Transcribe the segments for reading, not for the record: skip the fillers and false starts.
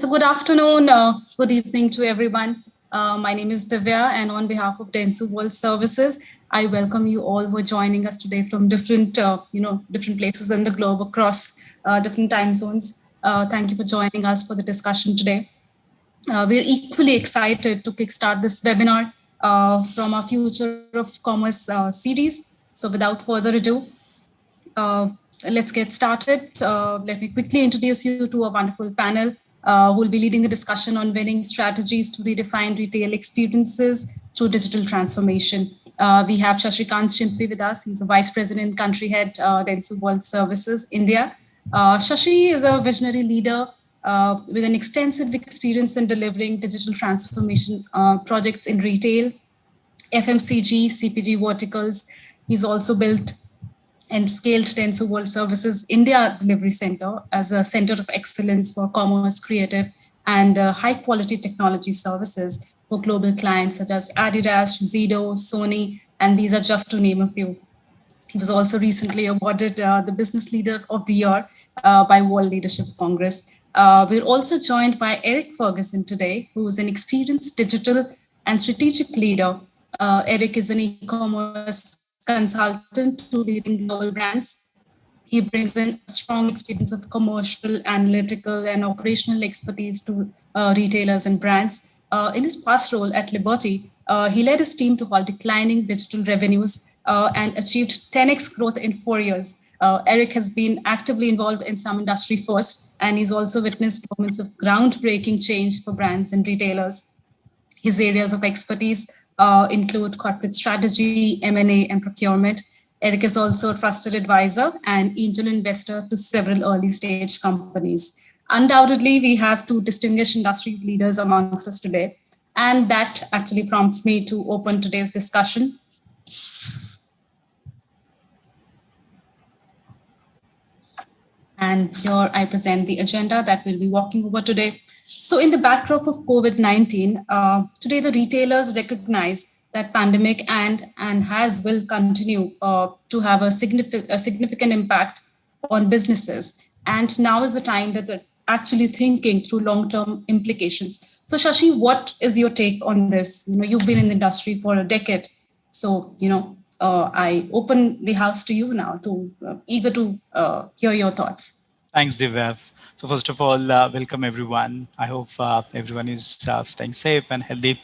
So good afternoon, good evening to everyone. My name is Divya, and on behalf of Dentsu World Services, I welcome you all who are joining us today from different places in the globe across different time zones. Thank you for joining us for the discussion today. We're equally excited to kickstart this webinar from our Future of Commerce series. So without further ado, uh, let's get started. Let me quickly introduce you to a wonderful panel who will be leading the discussion on winning strategies to redefine retail experiences through digital transformation. We have Shashikant Shimpi with us. He's a Vice President, Country Head, Dentsu World Services, India. Shashi is a visionary leader with an extensive experience in delivering digital transformation projects in retail, FMCG, CPG verticals. He's also built and scaled Dentsu World Services India Delivery Center as a center of excellence for commerce, creative, and high quality technology services for global clients such as Adidas, Zido, Sony, and these are just to name a few. He was also recently awarded the Business Leader of the Year by World Leadership Congress. We're also joined by Eric Fergusson today, who is an experienced digital and strategic leader. Eric is an e-commerce consultant to leading global brands. He brings in a strong experience of commercial, analytical, and operational expertise to retailers and brands. In his past role at Liberty, he led his team to halt declining digital revenues and achieved 10x growth in 4 years. Eric has been actively involved in some industry first, and he's also witnessed moments of groundbreaking change for brands and retailers. His areas of expertise include corporate strategy, M&A, and procurement. Eric is also a trusted advisor and angel investor to several early stage companies. Undoubtedly, we have two distinguished industries leaders amongst us today, and that actually prompts me to open today's discussion. And here I present the agenda that we'll be walking over today. So in the backdrop of COVID-19, today the retailers recognize that pandemic and has will continue to have a significant impact on businesses. And now is the time that they're actually thinking through long-term implications. So Shashi, what is your take on this? You've been in the industry for a decade. So, I open the house to you now, to eager to hear your thoughts. Thanks, Divya. So first of all, welcome everyone. I hope everyone is staying safe and healthy.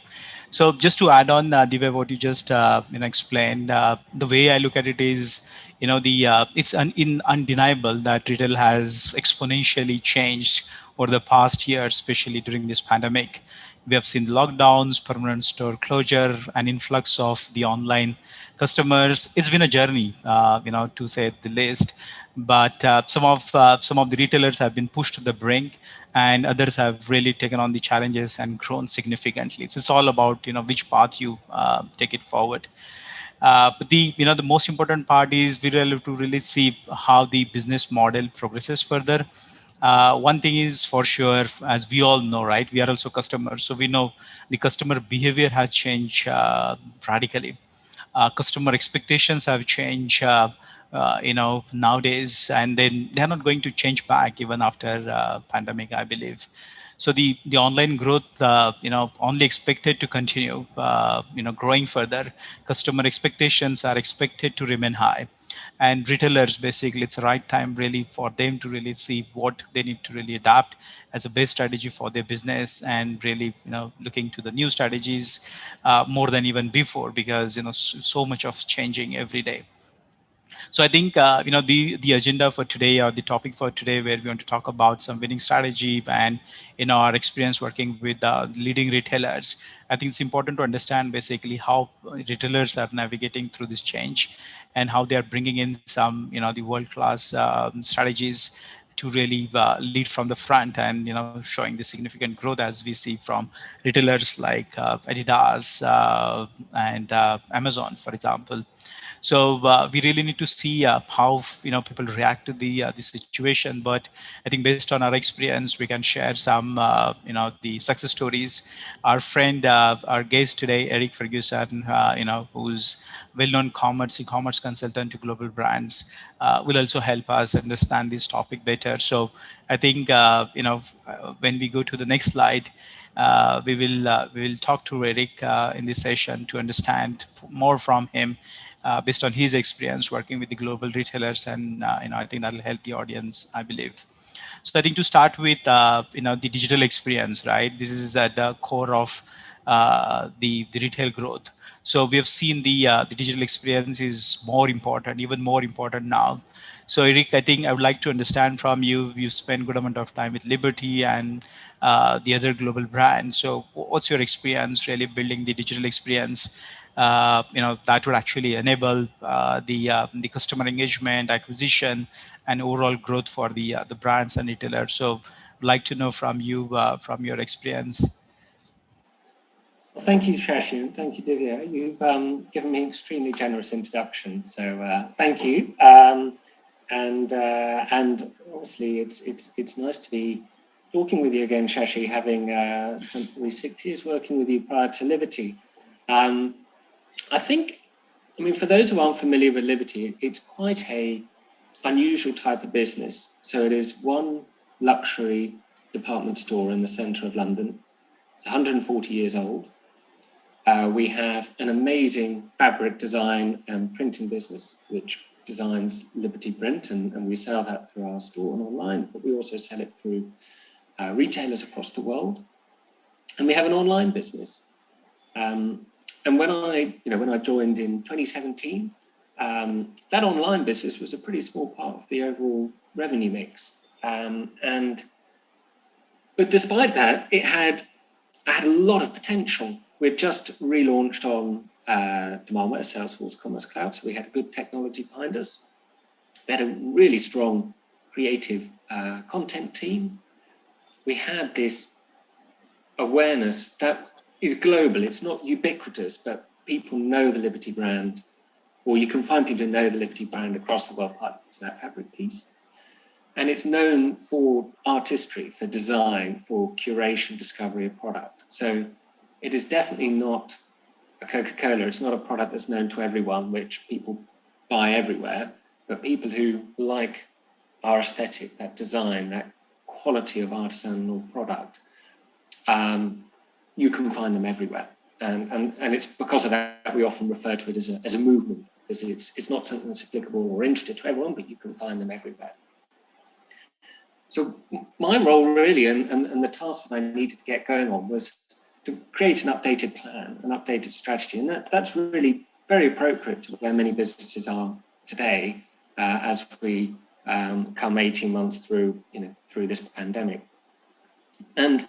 So just to add on, Divya, what you just explained, the way I look at it is, it's undeniable that retail has exponentially changed over the past year, especially during this pandemic. We have seen lockdowns, permanent store closure, an influx of the online customers. It's been a journey, to say the least. But some of the retailers have been pushed to the brink, and others have really taken on the challenges and grown significantly. So it's all about which path you take it forward. But the most important part is we really have to really see how the business model progresses further. One thing is for sure, as we all know, right? We are also customers, so we know the customer behavior has changed radically. Customer expectations have changed. Nowadays, and then they're not going to change back even after pandemic, I believe. So the online growth, only expected to continue, growing further. Customer expectations are expected to remain high, and retailers, basically, it's the right time really for them to really see what they need to really adapt as a best strategy for their business, and really looking to the new strategies more than even before, because so much of changing every day. So I think the agenda for today, or the topic for today, where we want to talk about some winning strategy and our experience working with leading retailers. I think it's important to understand basically how retailers are navigating through this change, and how they are bringing in some the world class strategies to really lead from the front, and showing the significant growth as we see from retailers like Adidas and Amazon, for example. So we really need to see how people react to the situation. But I think based on our experience, we can share some the success stories. Our friend, our guest today, Eric Fergusson, who's well-known e-commerce consultant to global brands, will also help us understand this topic better better. So I think when we go to the next slide, we will talk to Eric in this session to understand more from him based on his experience working with the global retailers, and I think that'll help the audience, I believe. So I think to start with, the digital experience, right? This is at the core of the retail growth. So we have seen the digital experience is more important, even more important now. So Eric, I think I would like to understand from you. You spend good amount of time with Liberty and the other global brands. So what's your experience really building the digital experience? That would actually enable the customer engagement, acquisition, and overall growth for the brands and retailers. So, I'd like to know from you, from your experience. Well, thank you, Shashi, and thank you, Divya. You've given me an extremely generous introduction, so thank you. And obviously, it's nice to be talking with you again, Shashi, having spent 6 years working with you prior to Liberty. I mean, for those who aren't familiar with Liberty, it's quite a unusual type of business. So it is one luxury department store in the centre of London. It's 140 years old. We have an amazing fabric design and printing business, which designs Liberty Print, and we sell that through our store and online, but we also sell it through retailers across the world. And we have an online business. And when I joined in 2017, that online business was a pretty small part of the overall revenue mix. But despite that, it had a lot of potential. We'd just relaunched on Demandware, Salesforce Commerce Cloud, so we had good technology behind us. We had a really strong creative content team. We had this awareness that is global. It's not ubiquitous, but people know the Liberty brand, or you can find people who know the Liberty brand across the world, like that fabric piece. And it's known for artistry, for design, for curation, discovery of product. So it is definitely not a Coca-Cola. It's not a product that's known to everyone, which people buy everywhere, but people who like our aesthetic, that design, that quality of artisanal product, you can find them everywhere. And it's because of that we often refer to it as a movement, because it's not something that's applicable or interested to everyone, but you can find them everywhere. So my role really, and the task that I needed to get going on, was to create an updated plan, an updated strategy. And that's really very appropriate to where many businesses are today as we come 18 months through this pandemic. And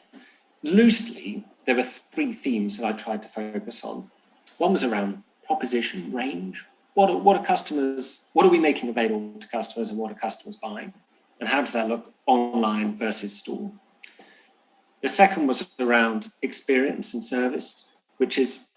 loosely, there were 3 themes that I tried to focus on. One was around proposition, range. What are we making available to customers, and what are customers buying? And how does that look online versus store? The second was around experience and service, which is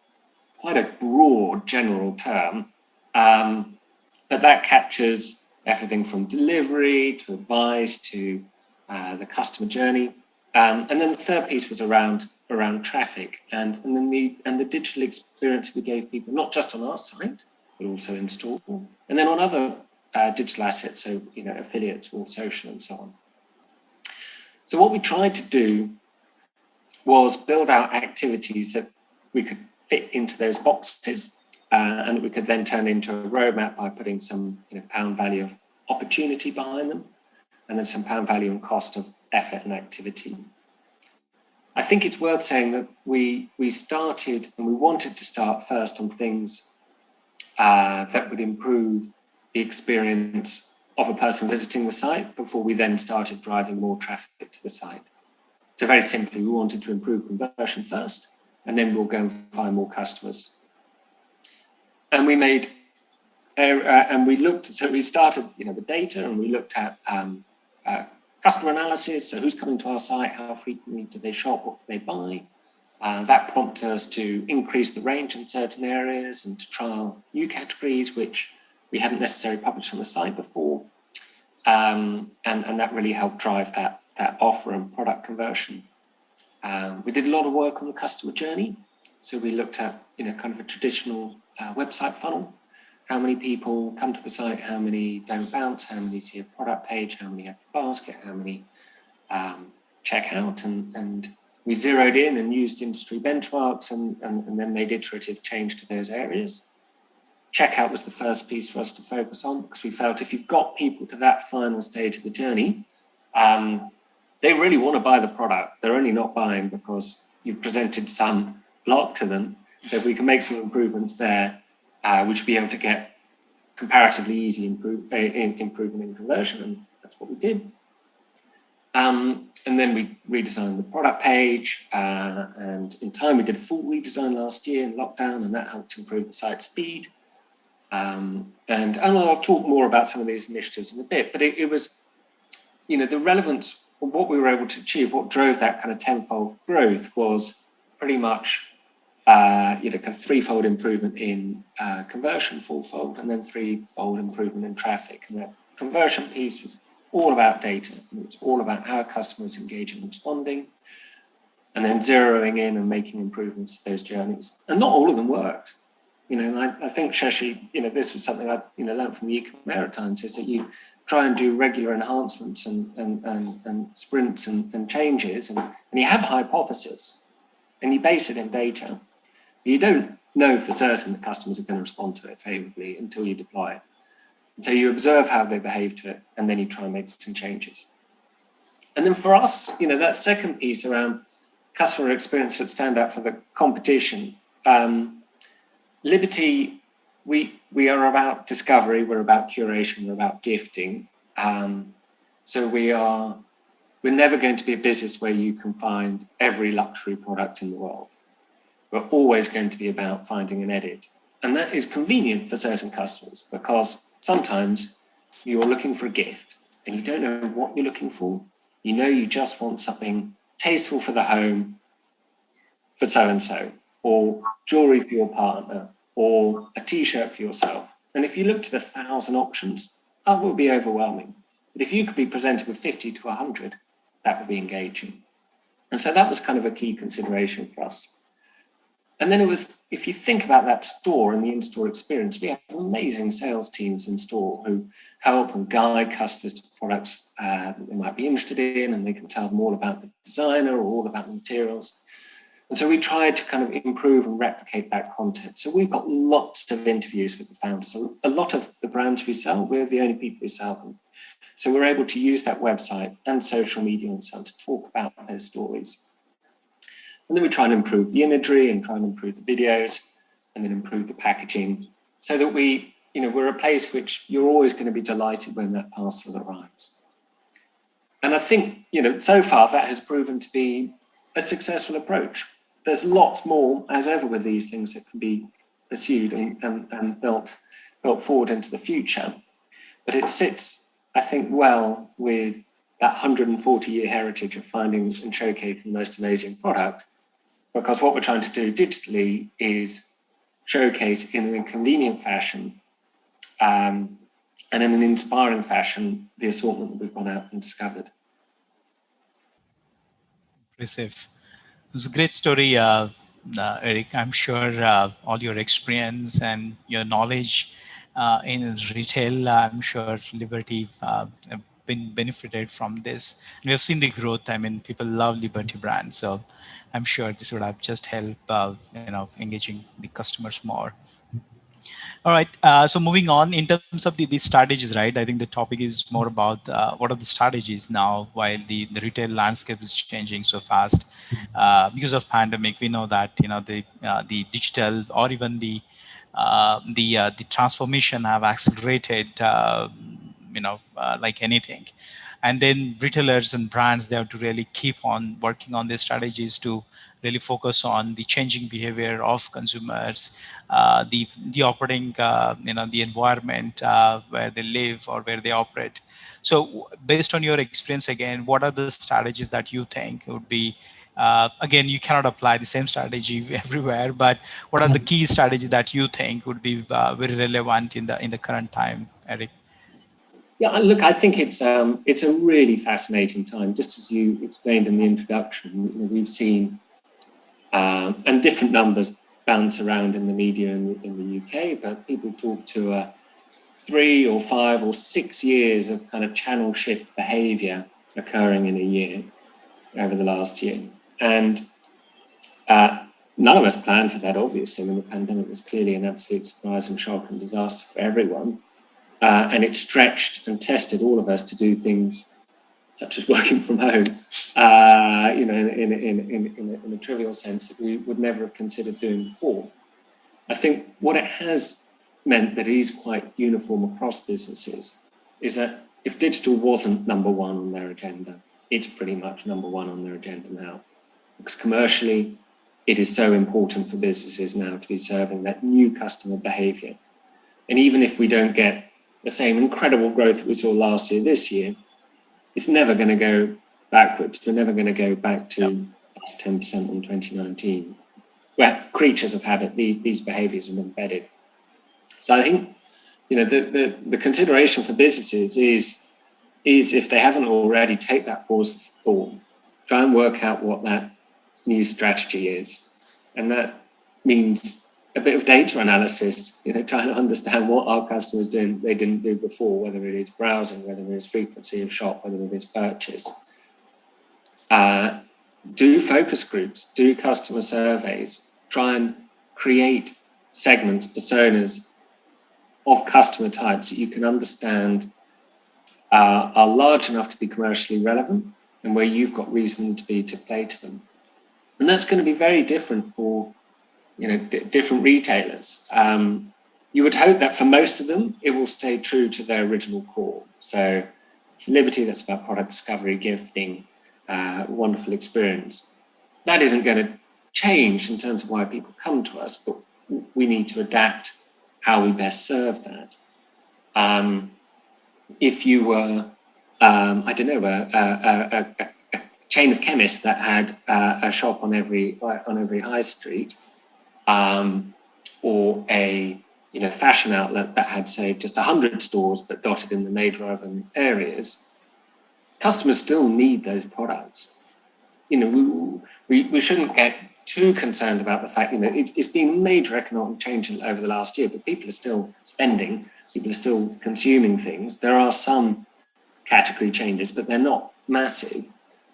quite a broad general term, but that captures everything from delivery to advice to the customer journey. And then the third piece was around traffic and then the digital experience we gave people, not just on our site, but also in store, and then on other digital assets, so affiliates or social and so on. So what we tried to do was build out activities that we could fit into those boxes, and that we could then turn into a roadmap by putting some pound value of opportunity behind them, and then some pound value and cost of effort and activity. I think it's worth saying that we started, and we wanted to start first on things that would improve the experience of a person visiting the site before we then started driving more traffic to the site. So very simply, we wanted to improve conversion first, and then we'll go and find more customers. And we made, and we looked, so we started, the data, and we looked at customer analysis. So who's coming to our site? How frequently do they shop? What do they buy? That prompted us to increase the range in certain areas and to trial new categories, which we hadn't necessarily published on the site before. And that really helped drive that offer and product conversion. We did a lot of work on the customer journey. So we looked at, kind of a traditional website funnel, how many people come to the site, how many don't bounce, how many see a product page, how many have a basket, how many check out, and we zeroed in and used industry benchmarks and then made iterative change to those areas. Checkout was the first piece for us to focus on, because we felt if you've got people to that final stage of the journey, they really want to buy the product. They're only not buying because you've presented some block to them. So if we can make some improvements there, we should be able to get comparatively easy improvement in conversion, and that's what we did. And then we redesigned the product page, and in time we did a full redesign last year in lockdown, and that helped improve the site speed. And I'll talk more about some of these initiatives in a bit, but it was, the relevance of what we were able to achieve, what drove that kind of tenfold growth was pretty much, kind of threefold improvement in conversion, fourfold, and then threefold improvement in traffic. And that conversion piece was all about data. It's all about how customers engage and responding, and then zeroing in and making improvements to those journeys. And not all of them worked. And I think, Shashi, this was something I learned from the ecommerce times, is that you try and do regular enhancements and sprints and changes, and you have a hypothesis and you base it in data. You don't know for certain that customers are going to respond to it favorably until you deploy it. And so you observe how they behave to it, and then you try and make some changes. And then for us, that second piece around customer experience that stand out for the competition, Liberty, we are about discovery, we're about curation, we're about gifting. So we're never going to be a business where you can find every luxury product in the world. We're always going to be about finding an edit. And that is convenient for certain customers, because sometimes you're looking for a gift and you don't know what you're looking for. You just want something tasteful for the home for so-and-so, or jewelry for your partner, or a t-shirt for yourself. And if you looked at 1,000 options, that would be overwhelming. But if you could be presented with 50 to 100, that would be engaging. And so that was kind of a key consideration for us. And then it was, if you think about that store and the in-store experience, we have amazing sales teams in store who help and guide customers to products that they might be interested in, and they can tell them all about the designer or all about the materials. And so we tried to kind of improve and replicate that content. So we've got lots of interviews with the founders. A lot of the brands we sell, we're the only people who sell them. So we're able to use that website and social media and so on to talk about those stories. And then we try and improve the imagery and try and improve the videos, and then improve the packaging, so that we're a place which you're always going to be delighted when that parcel arrives. And I think, so far that has proven to be a successful approach. There's lots more, as ever with these things, that can be pursued and built forward into the future. But it sits, I think, well with that 140-year heritage of finding and showcasing the most amazing product, because what we're trying to do digitally is showcase in a convenient fashion and in an inspiring fashion the assortment that we've gone out and discovered. Impressive. It was a great story, Eric. I'm sure all your experience and your knowledge in retail, I'm sure Liberty have been benefited from this. And we have seen the growth. I mean, people love Liberty brand, so I'm sure this would have just helped, engaging the customers more. All right. So moving on in terms of the strategies, right? I think the topic is more about what are the strategies now while the retail landscape is changing so fast because of pandemic. We know that the digital or even the transformation have accelerated. Like anything. And then retailers and brands, they have to really keep on working on their strategies to really focus on the changing behavior of consumers, the operating, the environment where they live or where they operate. So based on your experience, again, what are the strategies that you think would be, again, you cannot apply the same strategy everywhere, but what are the key strategies that you think would be very relevant in the current time, Eric? Yeah, look, I think it's a really fascinating time. Just as you explained in the introduction, we've seen and different numbers bounce around in the media in the UK, but people talk to 3 or 5 or 6 years of kind of channel shift behavior occurring in a year over the last year. And none of us planned for that, obviously. I mean, the pandemic was clearly an absolute surprise and shock and disaster for everyone. And it stretched and tested all of us to do things such as working from home, in a trivial sense that we would never have considered doing before. I think what it has meant that is quite uniform across businesses is that if digital wasn't number one on their agenda, it's pretty much number one on their agenda now. Because commercially, it is so important for businesses now to be serving that new customer behavior. And even if we don't get the same incredible growth that we saw last year, this year, it's never going to go backwards. We're never going to go back to plus 10% in 2019. We're creatures of habit. These behaviors are embedded. So I think, the consideration for businesses is if they haven't already, take that pause for thought, try and work out what that new strategy is. And that means a bit of data analysis, trying to understand what our customers doing they didn't do before, whether it is browsing, whether it is frequency of shop, whether it is purchase. Do focus groups, do customer surveys, try and create segments, personas of customer types that you can understand are large enough to be commercially relevant and where you've got reason to play to them. And that's going to be very different for different retailers. You would hope that for most of them, it will stay true to their original core. So for Liberty, that's about product discovery, gifting, wonderful experience. That isn't going to change in terms of why people come to us, but we need to adapt how we best serve that. If you were, a chain of chemists that had a shop on every high street, or a fashion outlet that had, say, just 100 stores but dotted in the major urban areas, customers still need those products. We shouldn't get too concerned about the fact it's been major economic change over the last year, but people are still spending, people are still consuming things. There are some category changes, but they're not massive.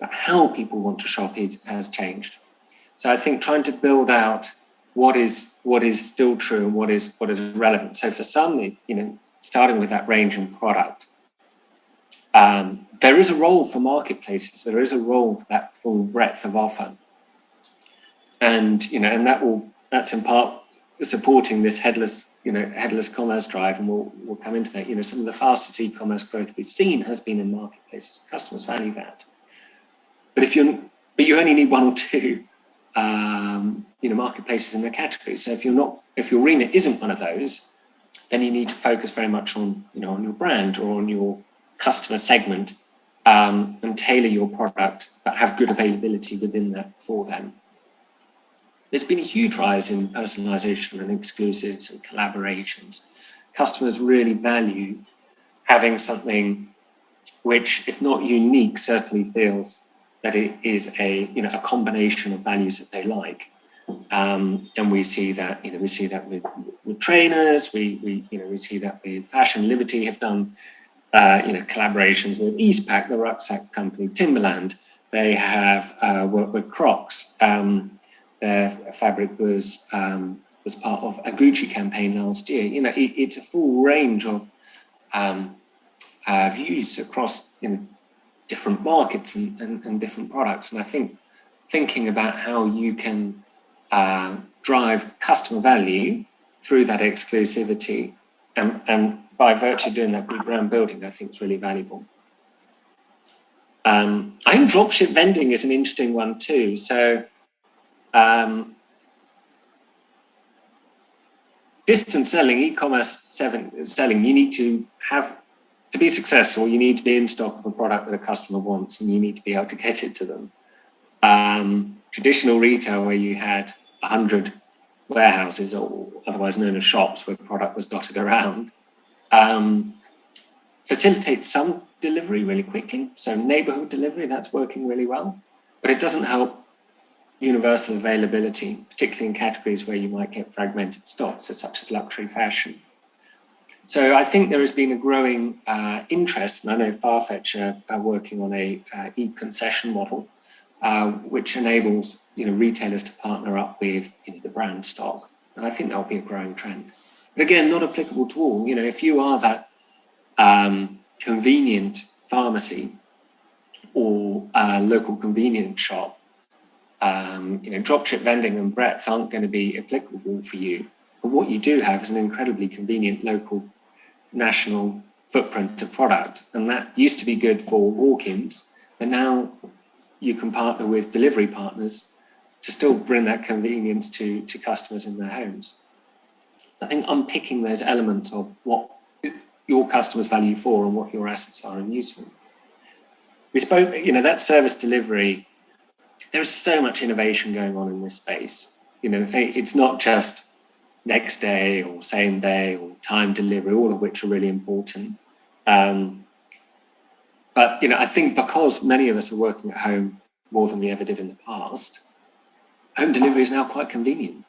But how people want to shop has changed. So I think trying to build out what is still true and what is relevant. So for some, starting with that range and product, there is a role for marketplaces. There is a role for that full breadth of offer, and that's in part supporting this headless commerce drive, and we'll come into that. Some of the fastest e-commerce growth we've seen has been in marketplaces. Customers value that, but you only need one or two marketplaces in the category. So if your remit isn't one of those, then you need to focus very much on on your brand or on your customer segment, and tailor your product, but have good availability within that for them. There's been a huge rise in personalization and exclusives and collaborations. Customers really value having something which, if not unique, certainly feels that it is a combination of values that they like. And we see that with trainers. We see that with fashion. Liberty have done collaborations with Eastpak, the rucksack company, Timberland. They have worked with Crocs. Their fabric was part of a Gucci campaign last year. It's a full range of views across different markets and different products. And I think thinking about how you can drive customer value through that exclusivity and by virtue of doing that good brand building, I think is really valuable. I think dropship vending is an interesting one too. So distance selling, e-commerce selling, you need to be successful, you need to be in stock of a product that a customer wants, and you need to be able to get it to them. Traditional retail, where you had 100 warehouses, or otherwise known as shops, where product was dotted around, facilitates some delivery really quickly. So neighborhood delivery, that's working really well, but it doesn't help universal availability, particularly in categories where you might get fragmented stocks, such as luxury fashion. So I think there has been a growing interest, and I know Farfetch are working on a e-concession model, which enables retailers to partner up with the brand stock, and I think that will be a growing trend. But again, not applicable to all. If you are that convenient pharmacy or local convenience shop, dropship vending and breadth aren't going to be applicable for you. But what you do have is an incredibly convenient local national footprint of product. And that used to be good for walk-ins, but now you can partner with delivery partners to still bring that convenience to customers in their homes. I think unpicking those elements of what your customers value for and what your assets are and useful. We spoke, that service delivery, there's so much innovation going on in this space. It's not just next day or same day or time delivery, all of which are really important. But I think because many of us are working at home more than we ever did in the past, home delivery is now quite convenient.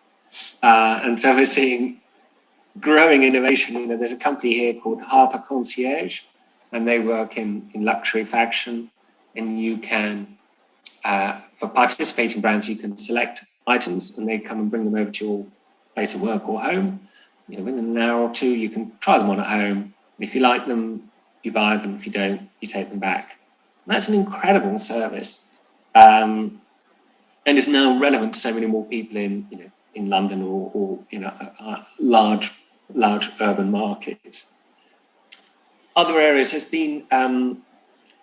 And so we're seeing growing innovation. There's a company here called Harper Concierge, and they work in luxury fashion. And you can, for participating brands, you can select items and they come and bring them over to your place of work or home. Within an hour or two, you can try them on at home. If you like them, you buy them. If you don't, you take them back. And that's an incredible service, and is now relevant to so many more people in London or large urban markets. Other areas has been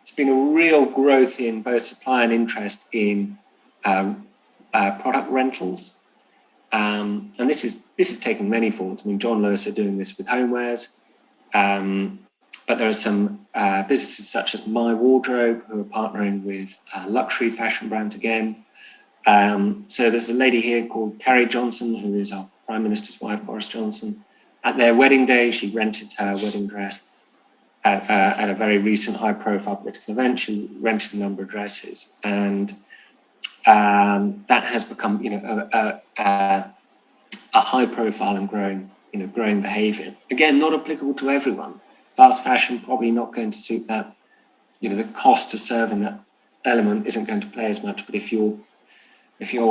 it's been a real growth in both supply and interest in product rentals. And this is taking many forms. I mean, John Lewis are doing this with homewares, but there are some businesses such as My Wardrobe who are partnering with luxury fashion brands again. So there's a lady here called Carrie Johnson, who is our Prime Minister's wife, Boris Johnson. At their wedding day, she rented her wedding dress at a very recent high-profile political event. She rented a number of dresses, and that has become, a high-profile and growing behaviour. Again, not applicable to everyone. Fast fashion probably not going to suit that. The cost of serving that element isn't going to play as much. But if you're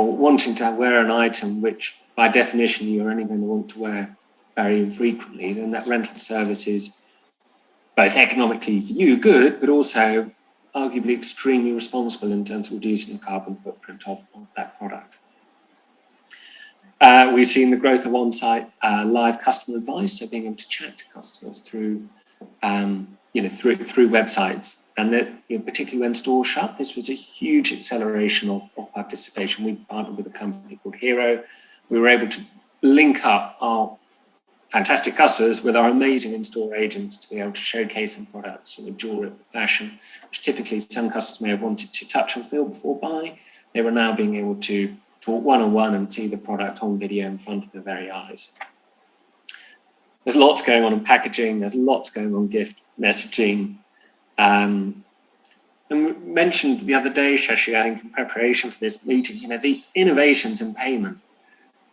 wanting to wear an item which, by definition, you're only going to want to wear very infrequently, then that rental service is both economically for you good, but also arguably extremely responsible in terms of reducing the carbon footprint of that product. We've seen the growth of on-site live customer advice, so being able to chat to customers through websites, and that particularly when stores shut, this was a huge acceleration of participation. We partnered with a company called Hero. We were able to link up our fantastic customers with our amazing in-store agents to be able to showcase some products or jewelry or fashion, which typically some customers may have wanted to touch and feel before buying. They were now being able to talk one-on-one and see the product on video in front of their very eyes. There's lots going on in packaging. There's lots going on gift messaging. And we mentioned the other day, Shashi, I think in preparation for this meeting, the innovations in payment.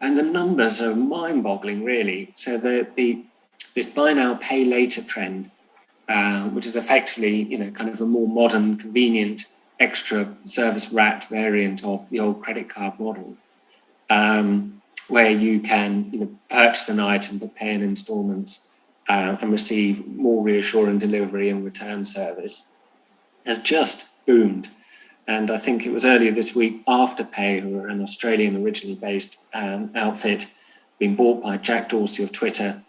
And the numbers are mind-boggling, really. So this buy now, pay later trend, which is effectively, kind of a more modern, convenient, extra service wrapped variant of the old credit card model, where you can purchase an item but pay in installments and receive more reassuring delivery and return service, has just boomed. And I think it was earlier this week, Afterpay, who are an Australian originally based outfit, being bought by Jack Dorsey of Twitter,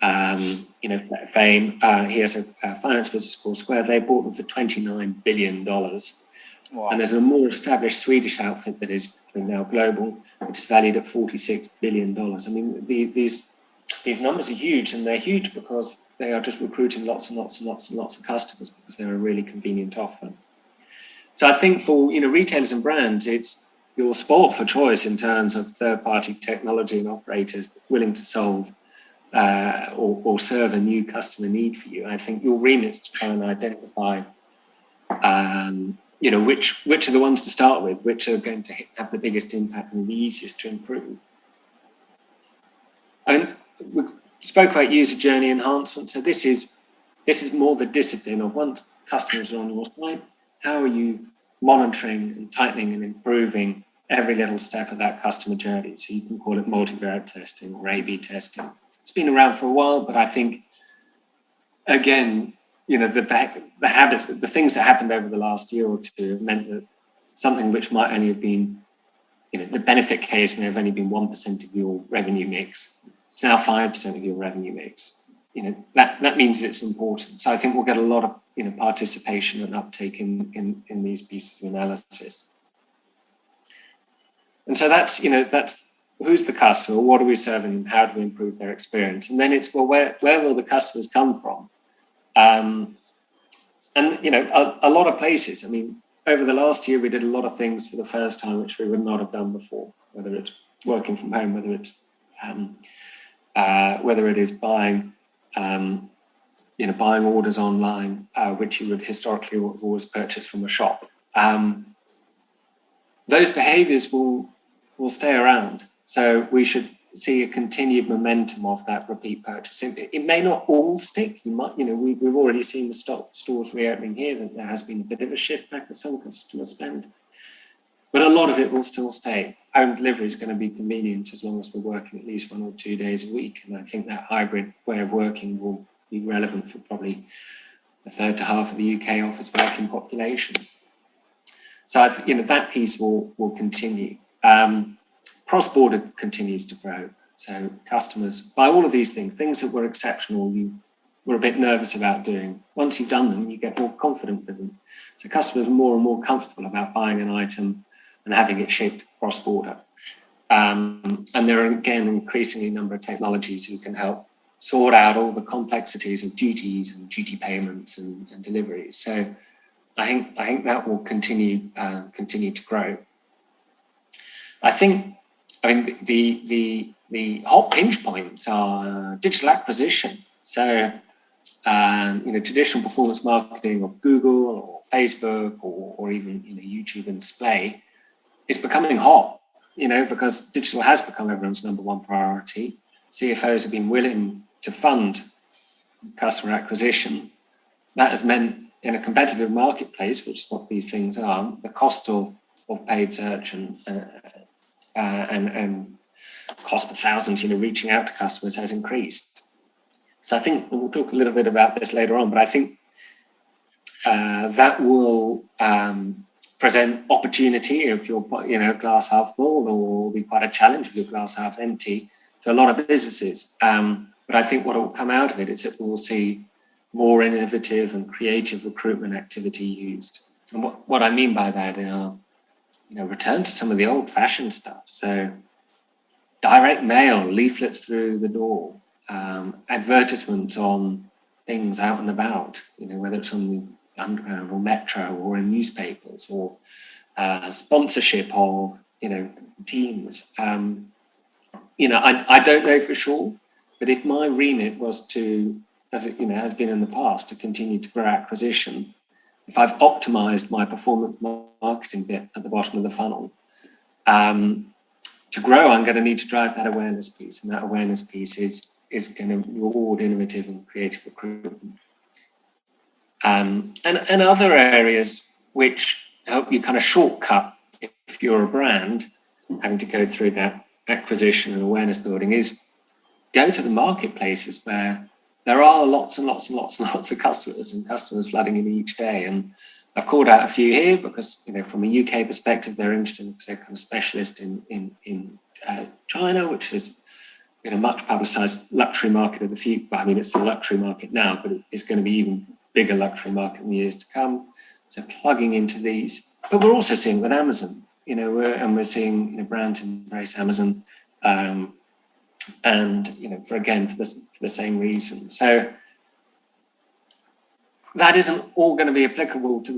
fame. He has a finance business called Square. They bought them for $29 billion. Wow. And there's a more established Swedish outfit that is now global, which is valued at $46 billion. I mean, these numbers are huge, and they're huge because they are just recruiting lots and lots and lots and lots of customers because they're a really convenient offer. So I think for retailers and brands, it's your sport for choice in terms of third-party technology and operators willing to solve or serve a new customer need for you. I think your remit is to try and identify which are the ones to start with, which are going to have the biggest impact and the easiest to improve. And we spoke about user journey enhancement. So this is more the discipline of, once customers are on your site, how are you monitoring and tightening and improving every little step of that customer journey? So you can call it multivariate testing or A/B testing. It's been around for a while, but I think, again, the habits, the things that happened over the last year or two have meant that something which might only have been, the benefit case may have only been 1% of your revenue mix. It's now 5% of your revenue mix. That means it's important. So I think we'll get a lot of participation and uptake in these pieces of analysis. And so that's who's the customer, what are we serving them, how do we improve their experience? And then it's, well, where will the customers come from? And a lot of places. I mean, over the last year, we did a lot of things for the first time which we would not have done before, whether it's working from home, whether it is buying orders online, which you would historically have always purchased from a shop. Those behaviours will stay around. So we should see a continued momentum of that repeat purchase. It may not all stick. You might, we've already seen the stores reopening here that there has been a bit of a shift back with some customer spend, but a lot of it will still stay. Home delivery is going to be convenient as long as we're working at least 1 or 2 days a week, and I think that hybrid way of working will be relevant for probably a third to half of the UK office working population. So I think that piece will continue. Cross-border continues to grow. So customers buy all of these things that were exceptional, you were a bit nervous about doing. Once you've done them, you get more confident with them. So customers are more and more comfortable about buying an item and having it shipped cross-border. And there are, again, increasingly number of technologies who can help sort out all the complexities of duties and duty payments and deliveries. So I think that will continue to grow. The hot pinch points are digital acquisition. So, traditional performance marketing of Google or Facebook or even YouTube and display is becoming hot. Because digital has become everyone's number one priority. CFOs have been willing to fund customer acquisition. That has meant, in a competitive marketplace, which is what these things are, the cost of paid search and cost per thousands, reaching out to customers has increased. So I think we'll talk a little bit about this later on, but I think that will present opportunity if you're, glass half full, or will be quite a challenge if your glass half empty to a lot of businesses. But I think what will come out of it is that we'll see more innovative and creative recruitment activity used. And what I mean by that are, return to some of the old-fashioned stuff. So direct mail, leaflets through the door, advertisements on things out and about, whether it's on the underground or metro or in newspapers, or sponsorship of, teams. I don't know for sure, but if my remit was to, as it has been in the past, to continue to grow acquisition, if I've optimized my performance marketing bit at the bottom of the funnel, to grow, I'm going to need to drive that awareness piece, and that awareness piece is going to reward innovative and creative recruitment. And other areas which help you kind of shortcut if you're a brand having to go through that acquisition and awareness building is go to the marketplaces where there are lots and lots and lots and lots of customers flooding in each day. And I've called out a few here because, from a UK perspective, they're interesting because they're kind of specialist in China, which is a much publicized luxury market of the future. I mean, it's the luxury market now, but it's going to be even bigger luxury market in the years to come. So plugging into these, but we're also seeing with Amazon, we're seeing brands embrace Amazon, and for the same reason. So that isn't all going to be applicable to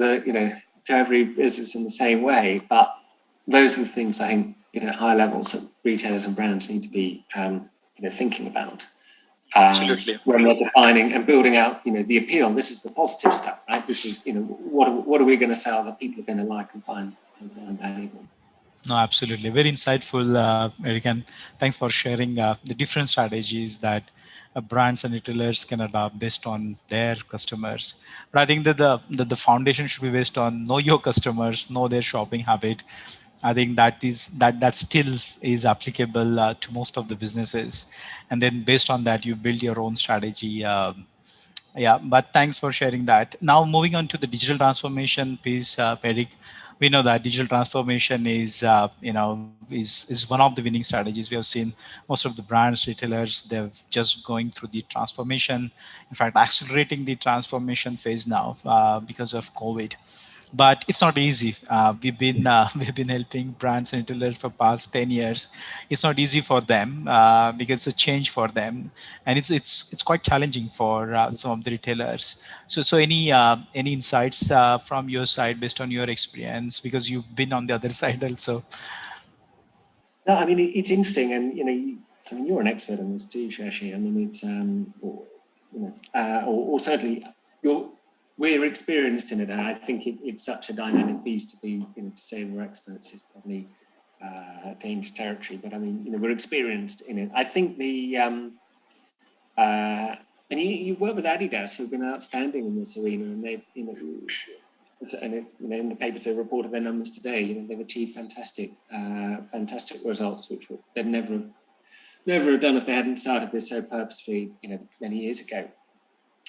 to every business in the same way, but those are the things I think at high levels that retailers and brands need to be thinking about. Absolutely. When we're defining and building out, the appeal. This is the positive stuff, right? This is, what are we going to sell that people are going to like and find valuable. No, absolutely. Very insightful, Eric, and thanks for sharing the different strategies that brands and retailers can adopt based on their customers. But I think that the foundation should be based on know your customers, know their shopping habit. I think that still is applicable to most of the businesses, and then based on that, you build your own strategy. Yeah, but thanks for sharing that. Now, moving on to the digital transformation piece, Eric, we know that digital transformation is one of the winning strategies. We have seen most of the brands, retailers, they're just going through the transformation. In fact, accelerating the transformation phase now because of COVID, but it's not easy. We've been helping brands and retailers for past 10 years. It's not easy for them because it's a change for them, and it's quite challenging for some of the retailers. So any insights from your side based on your experience, because you've been on the other side also. No, I mean, it's interesting, and you're an expert in this too, Shashi. I mean, it's or certainly we're experienced in it, and I think it's such a dynamic beast to be, to say we're experts is probably dangerous territory. But I mean, we're experienced in it. I think and you've worked with Adidas, who've been outstanding in this arena, and they, in the papers they reported their numbers today. They've achieved fantastic results, which they'd never have done if they hadn't started this so purposefully, many years ago.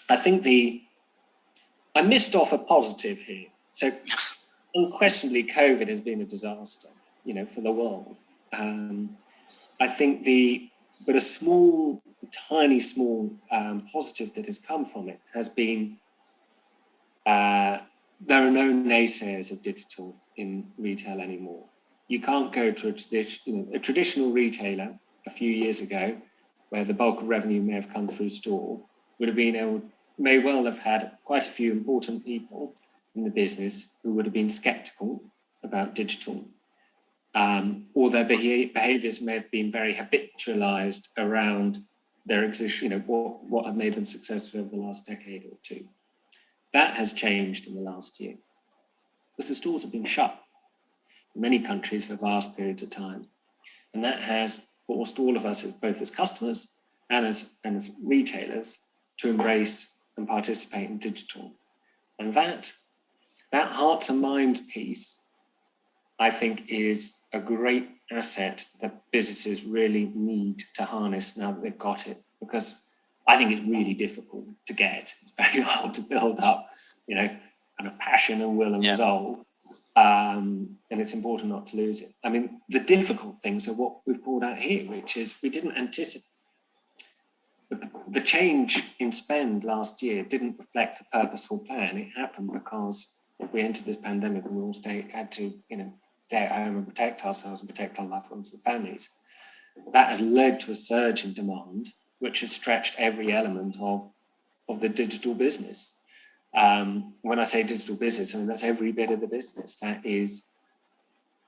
I think I missed off a positive here. So unquestionably, COVID has been a disaster, for the world. I think but a tiny small positive that has come from it has been there are no naysayers of digital in retail anymore. You can't go to a traditional retailer a few years ago, where the bulk of revenue may have come through store, may well have had quite a few important people in the business who would have been skeptical about digital, or their behaviors may have been very habitualized around their existing, what have made them successful over the last decade or two. That has changed in the last year, because the stores have been shut in many countries for vast periods of time. And that has forced all of us, both as customers and as retailers, to embrace and participate in digital. And that hearts and minds piece, I think, is a great asset that businesses really need to harness now that they've got it, because I think it's really difficult to get. It's very hard to build up, kind of passion and will and resolve. And it's important not to lose it. I mean, the difficult things are what we've pulled out here, which is we didn't anticipate. The change in spend last year didn't reflect a purposeful plan. It happened because we entered this pandemic and we all had to, stay at home and protect ourselves and protect our loved ones and families. That has led to a surge in demand, which has stretched every element of the digital business. When I say digital business, I mean that's every bit of the business. That is,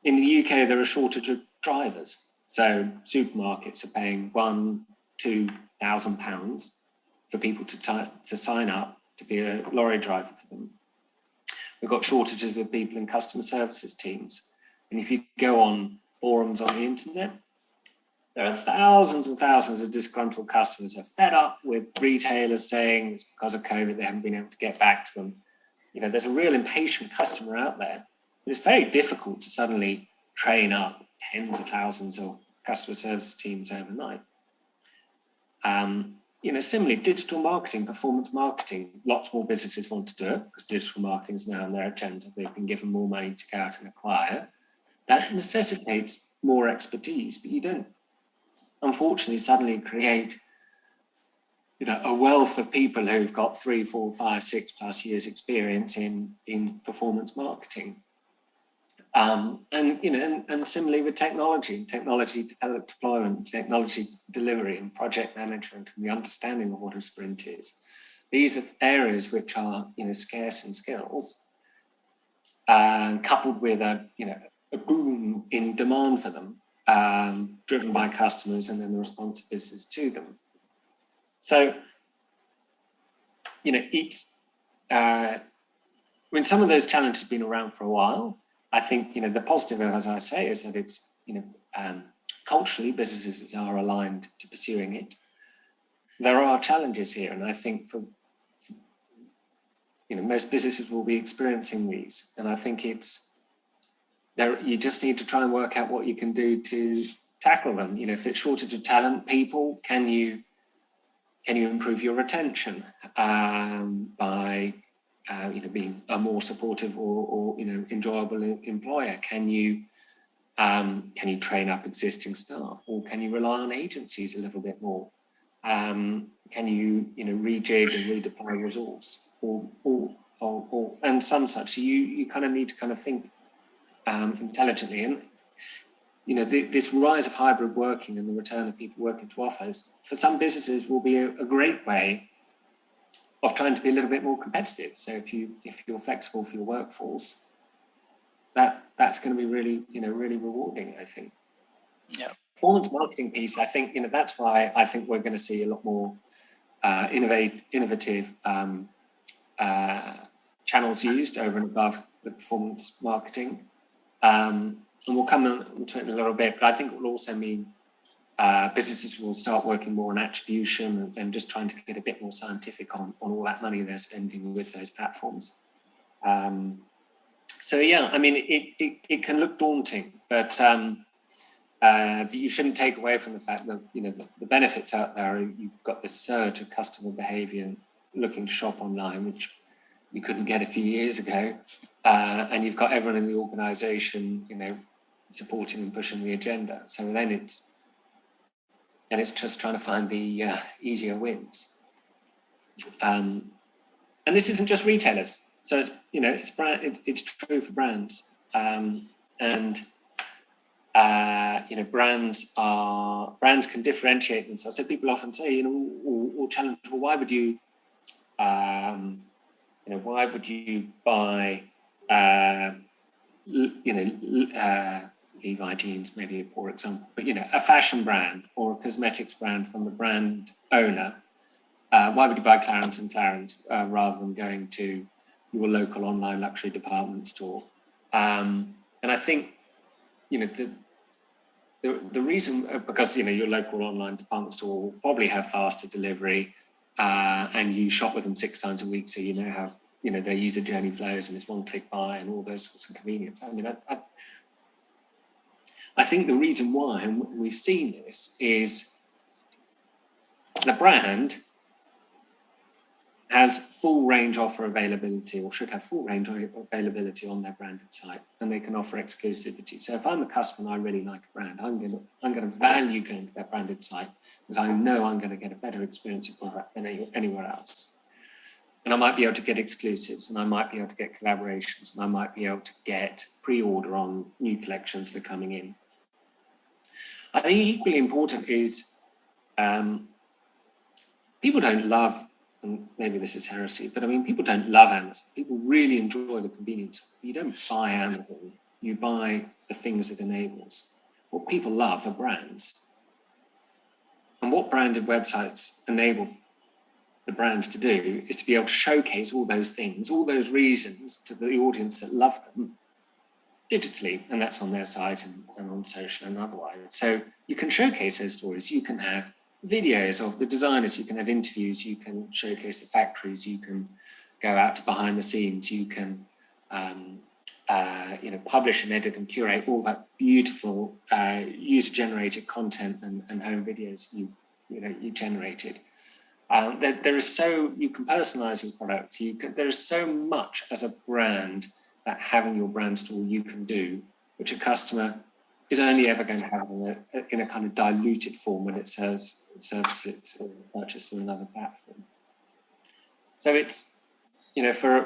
in the UK, there are a shortage of drivers. So supermarkets are paying £1,000-2,000 for people to sign up to be a lorry driver for them. We've got shortages of people in customer services teams. And if you go on forums on the internet, there are thousands and thousands of disgruntled customers who are fed up with retailers saying it's because of COVID they haven't been able to get back to them. There's a real impatient customer out there. It's very difficult to suddenly train up tens of thousands of customer service teams overnight. Similarly, digital marketing, performance marketing, lots more businesses want to do it because digital marketing is now on their agenda. They've been given more money to go out and acquire. That necessitates more expertise, but you don't, unfortunately, suddenly create, a wealth of people who've got 3, 4, 5, 6+ years experience in performance marketing. And similarly with technology deployment, technology delivery and project management and the understanding of what a sprint is. These are areas which are, scarce in skills, and coupled with a boom in demand for them, driven by customers and then the responsive business to them. So, it's, when some of those challenges have been around for a while, I think, the positive, as I say, is that it's, culturally, businesses are aligned to pursuing it. There are challenges here, and I think for most businesses will be experiencing these, and I think it's there. You just need to try and work out what you can do to tackle them. If it's shortage of talent, people, can you improve your retention by being a more supportive or enjoyable employer? Can you train up existing staff, or can you rely on agencies a little bit more? Can you rejig and redeploy resource, or and some such? You kind of need to kind of think intelligently, and this rise of hybrid working and the return of people working to office for some businesses will be a great way of trying to be a little bit more competitive. So if you're flexible for your workforce, that's going to be really really rewarding, I think. Yeah. Performance marketing piece, I think that's why I think we're going to see a lot more innovative channels used over and above the performance marketing. And we'll come on to it in a little bit, but I think it will also mean businesses will start working more on attribution and just trying to get a bit more scientific on all that money they're spending with those platforms. So yeah, I mean, it can look daunting, but you shouldn't take away from the fact that the benefits out there. You've got this surge of customer behaviour looking to shop online, which you couldn't get a few years ago, and you've got everyone in the organisation, supporting and pushing the agenda. So then it's just trying to find the easier wins. And this isn't just retailers. So it's it's true for brands, and brands can differentiate themselves. So people often say, or challenge, well, why would you buy Levi jeans, maybe a poor example, but a fashion brand or a cosmetics brand from the brand owner? Why would you buy Clarence and Clarence rather than going to your local online luxury department store? And I think the reason, because your local online department store will probably have faster delivery, and you shop with them 6 times a week, so you know how their user journey flows, and it's one-click buy and all those sorts of convenience. I mean, I think the reason why, and we've seen this, is the brand has full range offer availability, or should have full range availability on their branded site, and they can offer exclusivity. So if I'm a customer and I really like a brand, I'm going to value going to that branded site because I know I'm going to get a better experience of product than anywhere else. And I might be able to get exclusives, and I might be able to get collaborations, and I might be able to get pre-order on new collections that are coming in. I think equally important is people don't love, and maybe this is heresy, but I mean, people don't love Amazon. People really enjoy the convenience. You don't buy Amazon, you buy the things it enables. What people love are brands. And what branded websites enable the brands to do is to be able to showcase all those things, all those reasons to the audience that love them digitally, and that's on their site and on social and otherwise. So you can showcase those stories. You can have videos of the designers, you can have interviews, you can showcase the factories, you can go out to behind the scenes, you can publish and edit and curate all that beautiful user-generated content and home videos you generated. There is you can personalize your products. There is so much as a brand that having your brand store you can do, which a customer is only ever going to have in a kind of diluted form when it serves its purchase through another platform. So it's, for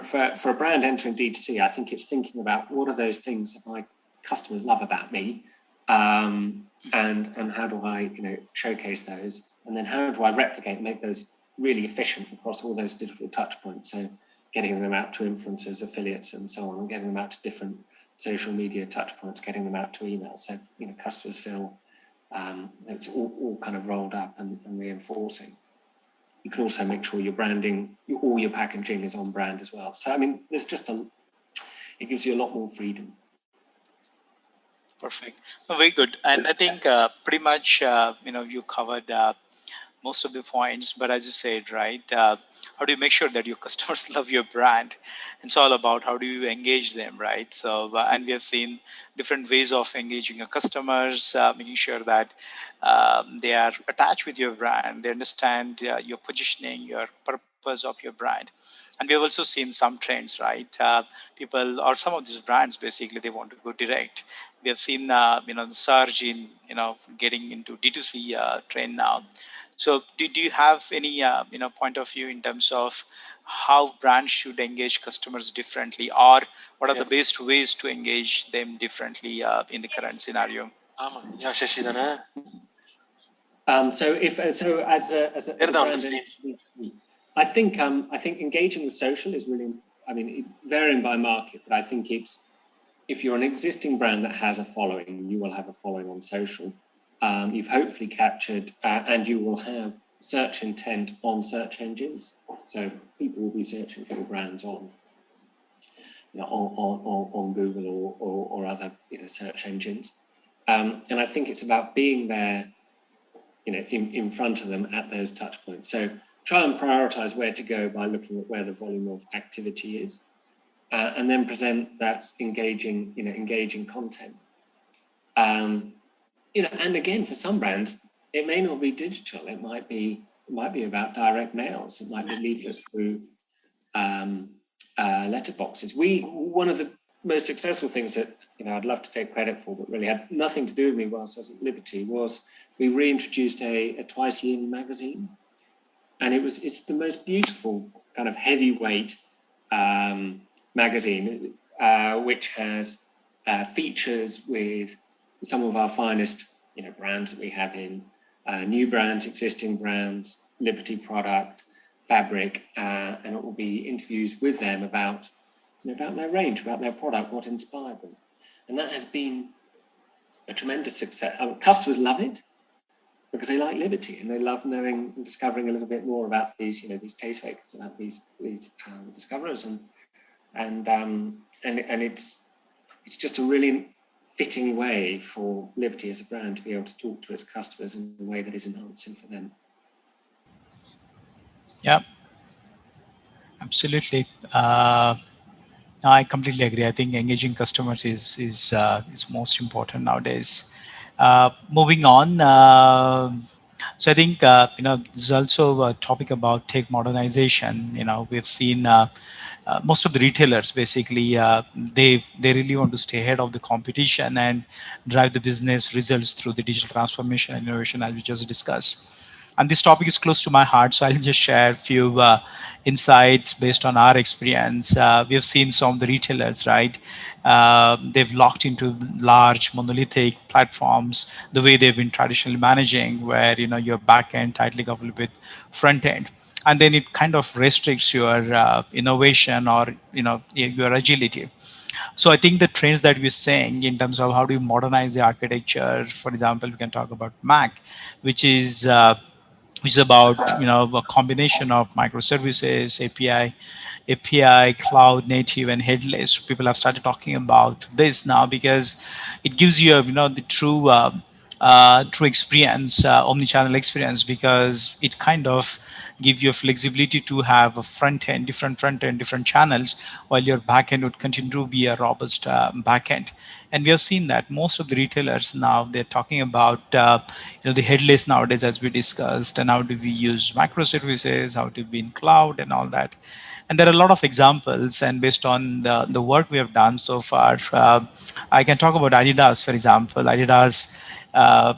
a brand entering D2C, I think it's thinking about what are those things that my customers love about me, and how do I, showcase those, and then how do I replicate and make those really efficient across all those digital touch points. So getting them out to influencers, affiliates, and so on, and getting them out to different social media touch points, getting them out to email. So, customers feel it's all kind of rolled up and reinforcing. you can also make sure your branding, all your packaging is on brand as well. So, I mean, there's just it gives you a lot more freedom. Perfect. No, very good. And I think pretty much, you covered most of the points. But as you said, right, how do you make sure that your customers love your brand? It's all about how do you engage them, right? So, and we have seen different ways of engaging your customers, making sure that they are attached with your brand, they understand your positioning, your purpose of your brand. And we have also seen some trends, right? People or some of these brands basically they want to go direct. We have seen the surge in getting into D2C trend now. So do you have any point of view in terms of how brands should engage customers differently, or what are the best ways to engage them differently in the current scenario? So as a brand, I think engaging with social is really, I mean, varying by market, but I think it's, if you're an existing brand that has a following, you will have a following on social. You've hopefully captured, and you will have search intent on search engines. So people will be searching for your brands on Google or other search engines. And I think it's about being there, in front of them at those touch points. So try and prioritize where to go by looking at where the volume of activity is, and then present that engaging content. And again, for some brands, it may not be digital. It might be about direct mails. It might be leaflets through letterboxes. One of the most successful things that I'd love to take credit for, but really had nothing to do with me whilst I was at Liberty, was we reintroduced a twice yearly magazine, and it's the most beautiful kind of heavyweight magazine, which has features with some of our finest brands that we have in, new brands, existing brands, Liberty product, fabric, and it will be interviews with them about their range, about their product, what inspired them. And that has been a tremendous success. Customers love it because they like Liberty and they love knowing and discovering a little bit more about these taste makers, about these discoverers, and it's just a really fitting way for Liberty as a brand to be able to talk to its customers in a way that is enhancing for them. Yeah, absolutely. I completely agree. I think engaging customers is most important nowadays. Moving on, so I think there's also a topic about tech modernization. We've seen most of the retailers basically they really want to stay ahead of the competition and drive the business results through the digital transformation and innovation, as we just discussed. And this topic is close to my heart, so I'll just share a few insights based on our experience. We have seen some of the retailers, right? They've locked into large monolithic platforms the way they've been traditionally managing, where your back end tightly coupled with front end, and then it kind of restricts your innovation or your agility. So I think the trends that we're saying in terms of how do you modernize the architecture, for example, we can talk about Mac, which is about a combination of microservices, API, cloud native, and headless. People have started talking about this now because it gives you the true experience, omni-channel experience, because it kind of give you flexibility to have a different front end, different channels, while your back end would continue to be a robust back end. And we have seen that most of the retailers now, they're talking about the headless nowadays, as we discussed, and how do we use microservices, how to be in cloud and all that. And there are a lot of examples, and based on the work we have done so far, I can talk about Adidas, for example. Adidas,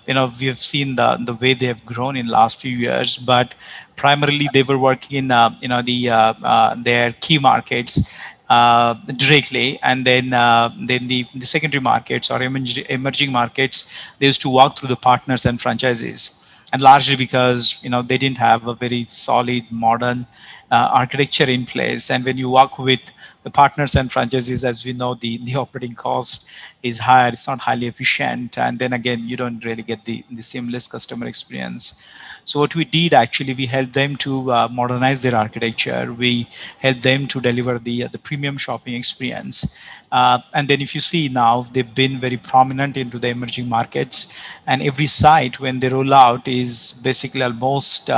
we have seen the way they have grown in last few years, but primarily they were working in their key markets directly, and then the secondary markets or emerging markets, they used to walk through the partners and franchises, and largely because they didn't have a very solid modern architecture in place. And when you work with the partners and franchises, as we know, the operating cost is higher, it's not highly efficient, and then again you don't really get the seamless customer experience. So what we did actually, we helped them to modernize their architecture. We helped them to deliver the premium shopping experience. And then if you see now, they've been very prominent into the emerging markets, and every site when they roll out is basically almost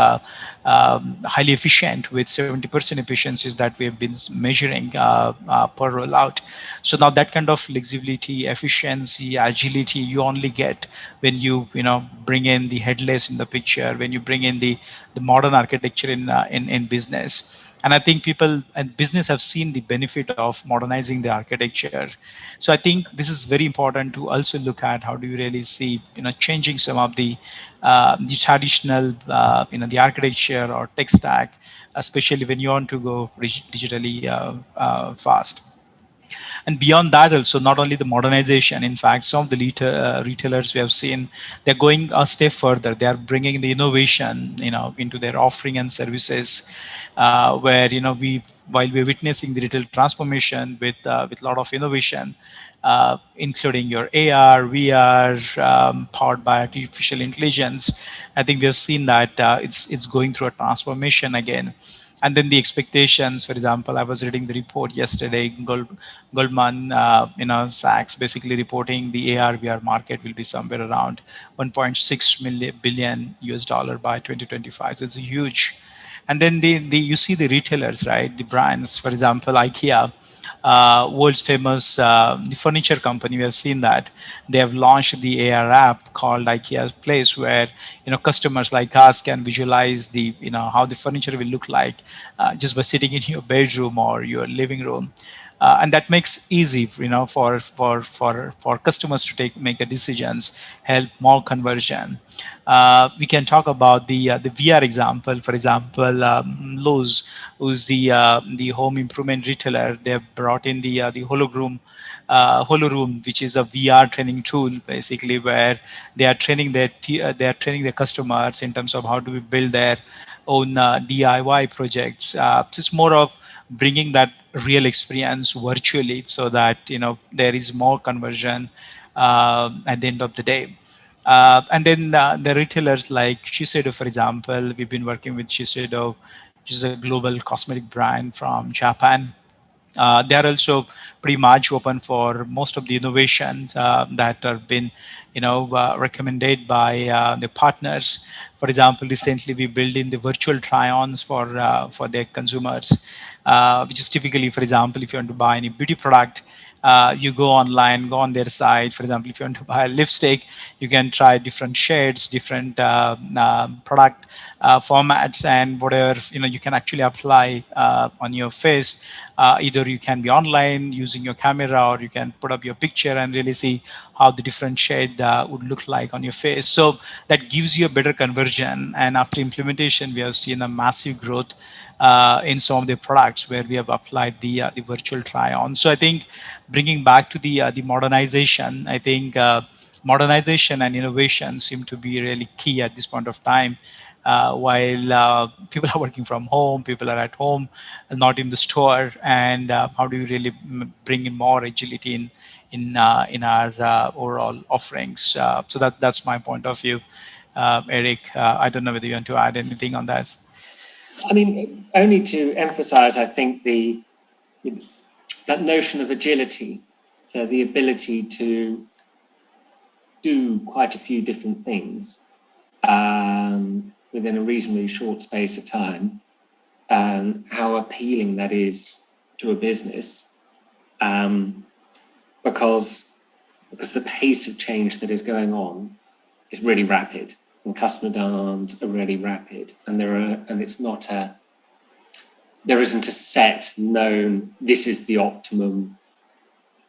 highly efficient with 70% efficiencies that we have been measuring per rollout. So now that kind of flexibility, efficiency, agility you only get when you bring in the headless in the picture, when you bring in the modern architecture in business. And I think people and business have seen the benefit of modernizing the architecture. So I think this is very important to also look at how do you really see changing some of the traditional the architecture or tech stack, especially when you want to go digitally fast. And beyond that also, not only the modernization, in fact some of the retailers we have seen, they're going a step further. They are bringing the innovation into their offering and services, where we, while we're witnessing the retail transformation with a lot of innovation, including your AR, VR, powered by artificial intelligence. I think we have seen that it's going through a transformation again. And then the expectations, for example, I was reading the report yesterday, Goldman Sachs basically reporting the AR VR market will be somewhere around 1.6 billion US dollar by 2025. So it's a huge. And then the you see the retailers, right? The brands, for example, IKEA, world's famous the furniture company. We have seen that they have launched the AR app called IKEA Place, where customers like us can visualize the how the furniture will look like just by sitting in your bedroom or your living room. And that makes easy for customers to make a decisions, help more conversion. We can talk about the VR example. For example, Lowe's, who's the home improvement retailer, they have brought in the Holoroom, which is a VR training tool, basically where they are training their customers in terms of how do we build their own DIY projects. So it's more of bringing that real experience virtually, so that there is more conversion at the end of the day. And then the retailers like Shiseido, for example, we've been working with Shiseido, which is a global cosmetic brand from Japan. They are also pretty much open for most of the innovations that have been recommended by the partners. For example, recently we built in the virtual try-ons for their consumers, which is typically, for example, if you want to buy any beauty product, you go online, go on their site. For example, if you want to buy a lipstick, you can try different shades, different product formats, and whatever you can actually apply on your face. Either you can be online using your camera, or you can put up your picture and really see how the different shade would look like on your face. So that gives you a better conversion. And after implementation, we have seen a massive growth in some of the products where we have applied the virtual try-on. So I think bringing back to the modernization, I think modernization and innovation seem to be really key at this point of time. While people are working from home, people are at home, not in the store, and how do you really bring in more agility in our overall offerings? So that's my point of view. Eric, I don't know whether you want to add anything on that. I mean, only to emphasize, I think that notion of agility, so the ability to do quite a few different things within a reasonably short space of time, how appealing that is to a business, because the pace of change that is going on is really rapid, and customer demands are really rapid, and there isn't a set known, this is the optimum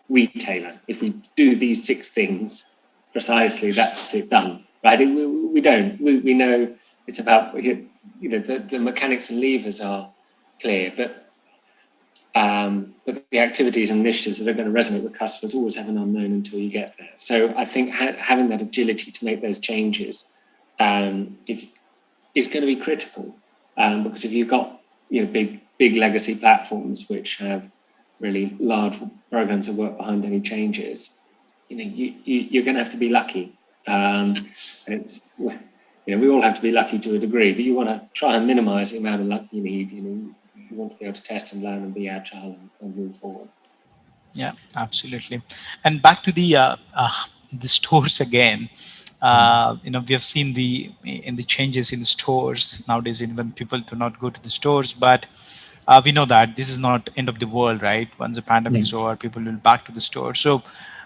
retailer. If we do these 6 things precisely, that's it, done, right? We don't. We know it's about, the mechanics and levers are clear, but the activities and initiatives that are going to resonate with customers always have an unknown until you get there. So I think having that agility to make those changes is going to be critical, because if you've got big legacy platforms which have really large programs of work behind any changes, you're going to have to be lucky. we all have to be lucky to a degree, but you want to try and minimize the amount of luck you need. You want to be able to test and learn and be agile and move forward. Yeah, absolutely. And back to the stores again. We have seen the changes in the stores nowadays. Even people do not go to the stores, but we know that this is not end of the world, right? Once the pandemic is over, people will back to the store. So,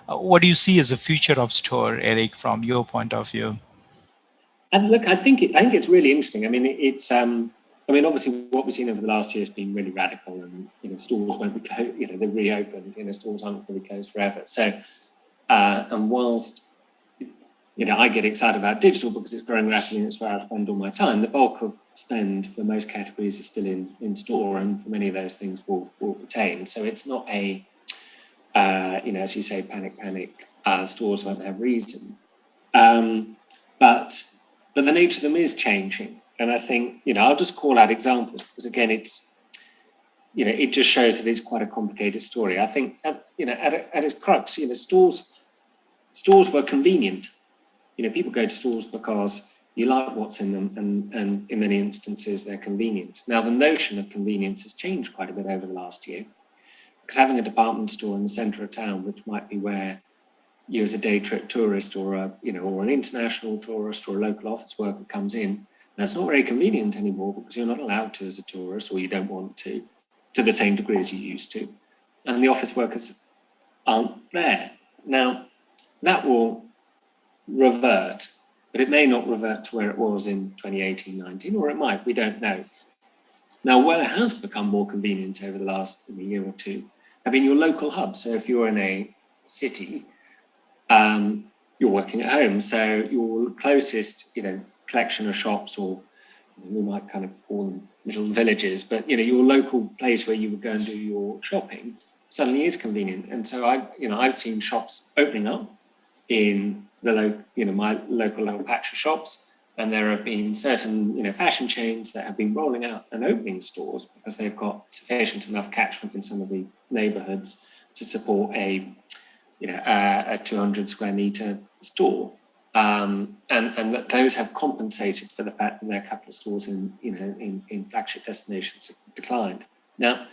what do you see as the future of store, Eric, from your point of view? And look, I think it's really interesting. I mean, obviously, what we've seen over the last year has been really radical, and stores won't be closed. They're reopened. Stores aren't fully closed forever. So, and whilst I get excited about digital because it's growing rapidly and it's where I spend all my time, the bulk of spend for most categories is still in store, and for many of those things will retain. So it's not a as you say, panic. Stores won't have reason, but the nature of them is changing. And I think, I'll just call out examples because, again, it's, it just shows that it's quite a complicated story. I think, at its crux, stores were convenient. People go to stores because you like what's in them, and in many instances, they're convenient. Now, the notion of convenience has changed quite a bit over the last year, because having a department store in the centre of town, which might be where you as a day trip tourist or an international tourist or a local office worker comes in, that's not very convenient anymore because you're not allowed to as a tourist, or you don't want to the same degree as you used to. And the office workers aren't there. Now, that will revert, but it may not revert to where it was in 2018-19, or it might, we don't know. Now, where it has become more convenient over the last year or two have been your local hubs. So if you're in a city, you're working at home, so your closest, collection of shops, or we might kind of call them little villages, but your local place where you would go and do your shopping suddenly is convenient. And so I've seen shops opening up in the my local little patch of shops, and there have been certain fashion chains that have been rolling out and opening stores because they've got sufficient enough catchment in some of the neighbourhoods to support a 200 square metre store, and that those have compensated for the fact that there are a couple of stores in flagship destinations have declined. Now,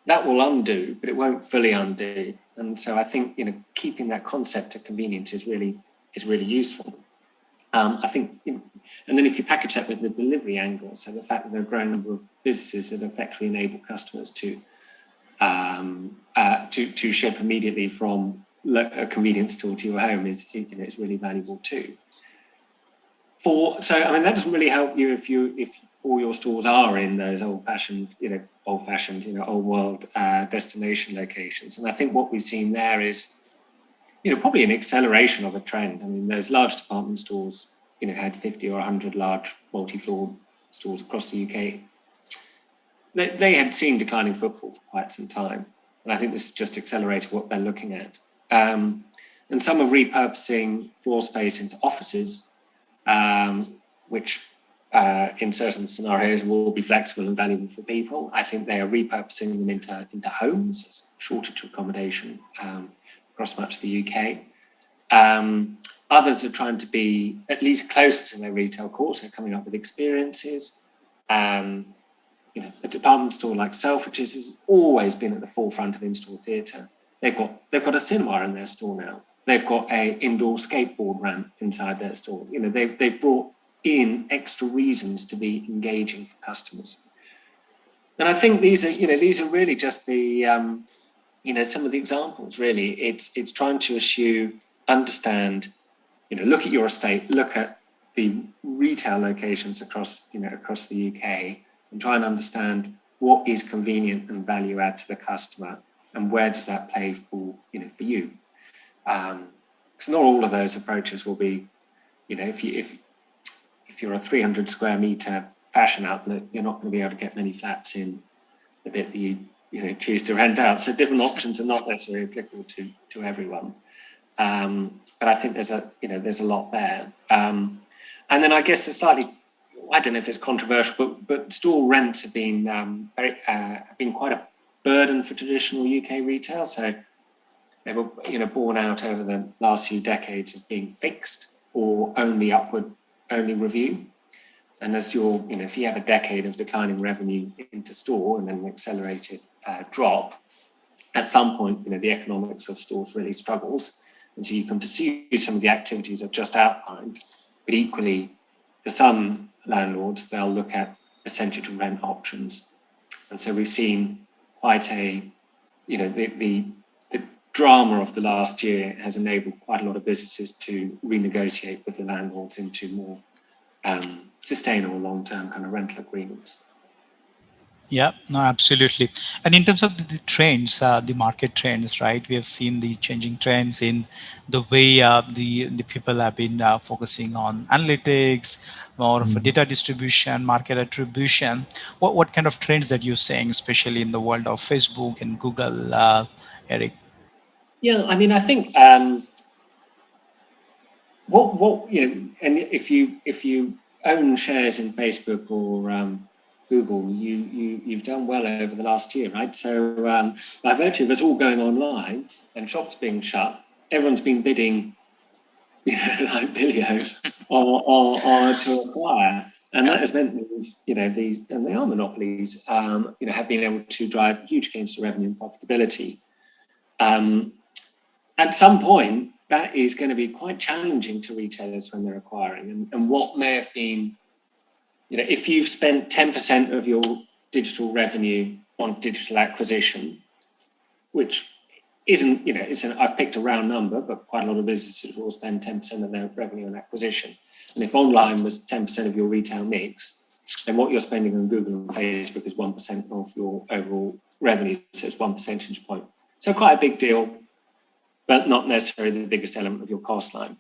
that will undo, but it won't fully undo. And so I think keeping that concept of convenience is really useful. I think, and then if you package that with the delivery angle, so the fact that there are a growing number of businesses that effectively enable customers to ship immediately from a convenience store to your home is really valuable too. That doesn't really help you if all your stores are in those old-fashioned, old world destination locations. And I think what we've seen there is, probably an acceleration of a trend. I mean, those large department stores, had 50 or 100 large multi-floor stores across the UK. They had seen declining footfall for quite some time. And I think this just accelerated what they're looking at. And some are repurposing floor space into offices, which in certain scenarios will be flexible and valuable for people. I think they are repurposing them into homes as shortage of accommodation across much of the UK. Others are trying to be at least closer to their retail core, so coming up with experiences. A department store like Selfridges has always been at the forefront of in-store theatre. They've got a cinema in their store now. They've got a indoor skateboard ramp inside their store. They've brought in extra reasons to be engaging for customers. And I think these are really just the some of the examples. Really, it's trying to understand, look at your estate, look at the retail locations across the UK, and try and understand what is convenient and value add to the customer, and where does that play for you. Because not all of those approaches will be, if you're a 300 square metre fashion outlet, you're not going to be able to get many flats in the bit that you choose to rent out. So different options are not necessarily applicable to everyone. But I think there's a lot there. And then I guess it's slightly, I don't know if it's controversial, but store rents have been have been quite a burden for traditional UK retail. So they were borne out over the last few decades of being fixed or only upward only review. And as if you have a decade of declining revenue into store and then an accelerated drop, at some point, the economics of stores really struggles. And so you can pursue some of the activities I've just outlined, but equally, for some landlords, they'll look at percentage rent options. And so we've seen quite the drama of the last year has enabled quite a lot of businesses to renegotiate with the landlords into more sustainable long-term kind of rental agreements. Yeah, no, absolutely. And in terms of the trends, the market trends, right? We have seen the changing trends in the way the people have been focusing on analytics, more of a data distribution, market attribution. What kind of trends that you're seeing, especially in the world of Facebook and Google, Eric? Yeah, I mean, I think and if you own shares in Facebook or Google, you've done well over the last year, right? So by virtue of it all going online and shops being shut, everyone's been bidding, like Billios, or to acquire, and that has meant these, and they are monopolies, have been able to drive huge gains to revenue and profitability. At some point, that is going to be quite challenging to retailers when they're acquiring, and what may have been. If you've spent 10% of your digital revenue on digital acquisition, which isn't, I've picked a round number, but quite a lot of businesses will spend 10% of their revenue on acquisition. And if online was 10% of your retail mix, then what you're spending on Google and Facebook is 1% of your overall revenue. So it's 1 percentage point. So quite a big deal, but not necessarily the biggest element of your cost line.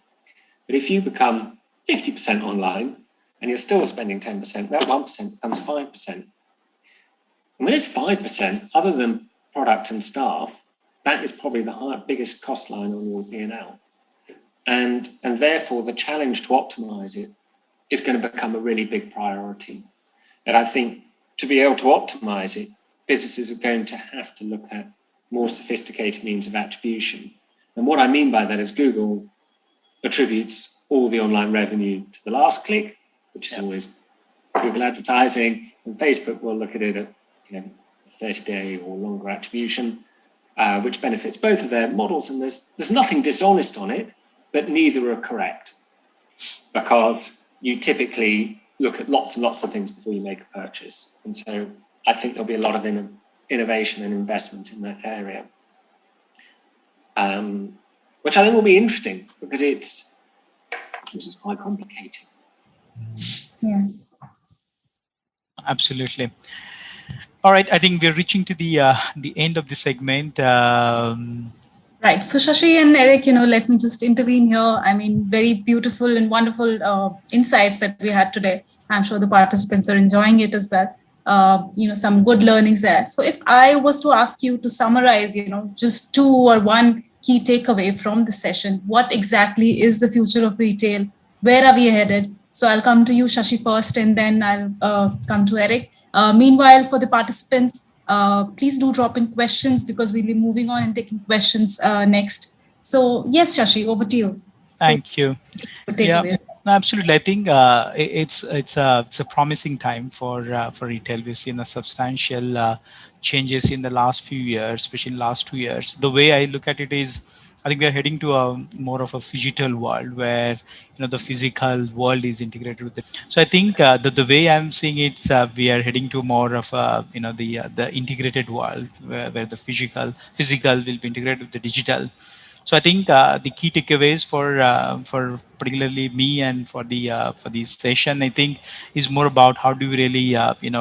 But if you become 50% online, and you're still spending 10%, that 1% becomes 5%. And when it's 5%, other than product and staff, that is probably the biggest cost line on your P&L. And therefore, the challenge to optimize it is going to become a really big priority. And I think to be able to optimize it, businesses are going to have to look at more sophisticated means of attribution. And what I mean by that is Google attributes all the online revenue to the last click, which is always Google advertising, and Facebook will look at it at 30-day or longer attribution, which benefits both of their models. And there's nothing dishonest on it, but neither are correct, because you typically look at lots and lots of things before you make a purchase. And so I think there'll be a lot of innovation and investment in that area, which I think will be interesting because this is quite complicated. Yeah. Absolutely. All right, I think we're reaching to the end of the segment. Right. So Shashi and Eric, let me just intervene here. I mean, very beautiful and wonderful insights that we had today. I'm sure the participants are enjoying it as well. Some good learnings there. So if I was to ask you to summarize, just 2 or 1 key takeaway from the session, what exactly is the future of retail? Where are we headed? So I'll come to you, Shashi, first, and then I'll come to Eric. Meanwhile, for the participants, please do drop in questions because we'll be moving on and taking questions next. So yes, Shashi, over to you. Thank you. Yeah, no, absolutely. I think it's a promising time for retail. We've seen a substantial changes in the last few years, especially in the last 2 years. The way I look at it is, I think we are heading to a more of a phygital world where the physical world is integrated with it. So I think the way I'm seeing it, we are heading to more of the integrated world where the physical will be integrated with the digital. So I think the key takeaways for particularly me and for this session, I think, is more about how do we really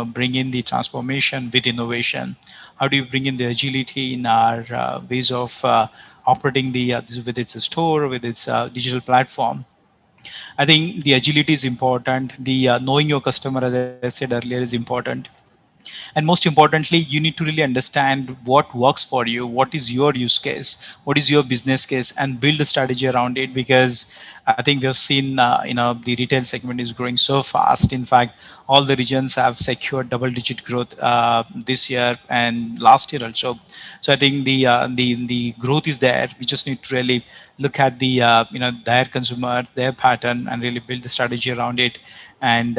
bring in the transformation with innovation. How do you bring in the agility in our ways of operating whether it's a store or whether it's a digital platform. I think the agility is important. The knowing your customer, as I said earlier, is important. And most importantly, you need to really understand what works for you, what is your use case, what is your business case, and build a strategy around it. Because I think we've seen the retail segment is growing so fast. In fact, all the regions have secured double-digit growth this year and last year also. So I think the growth is there. We just need to really look at the their consumer, their pattern, and really build the strategy around it, and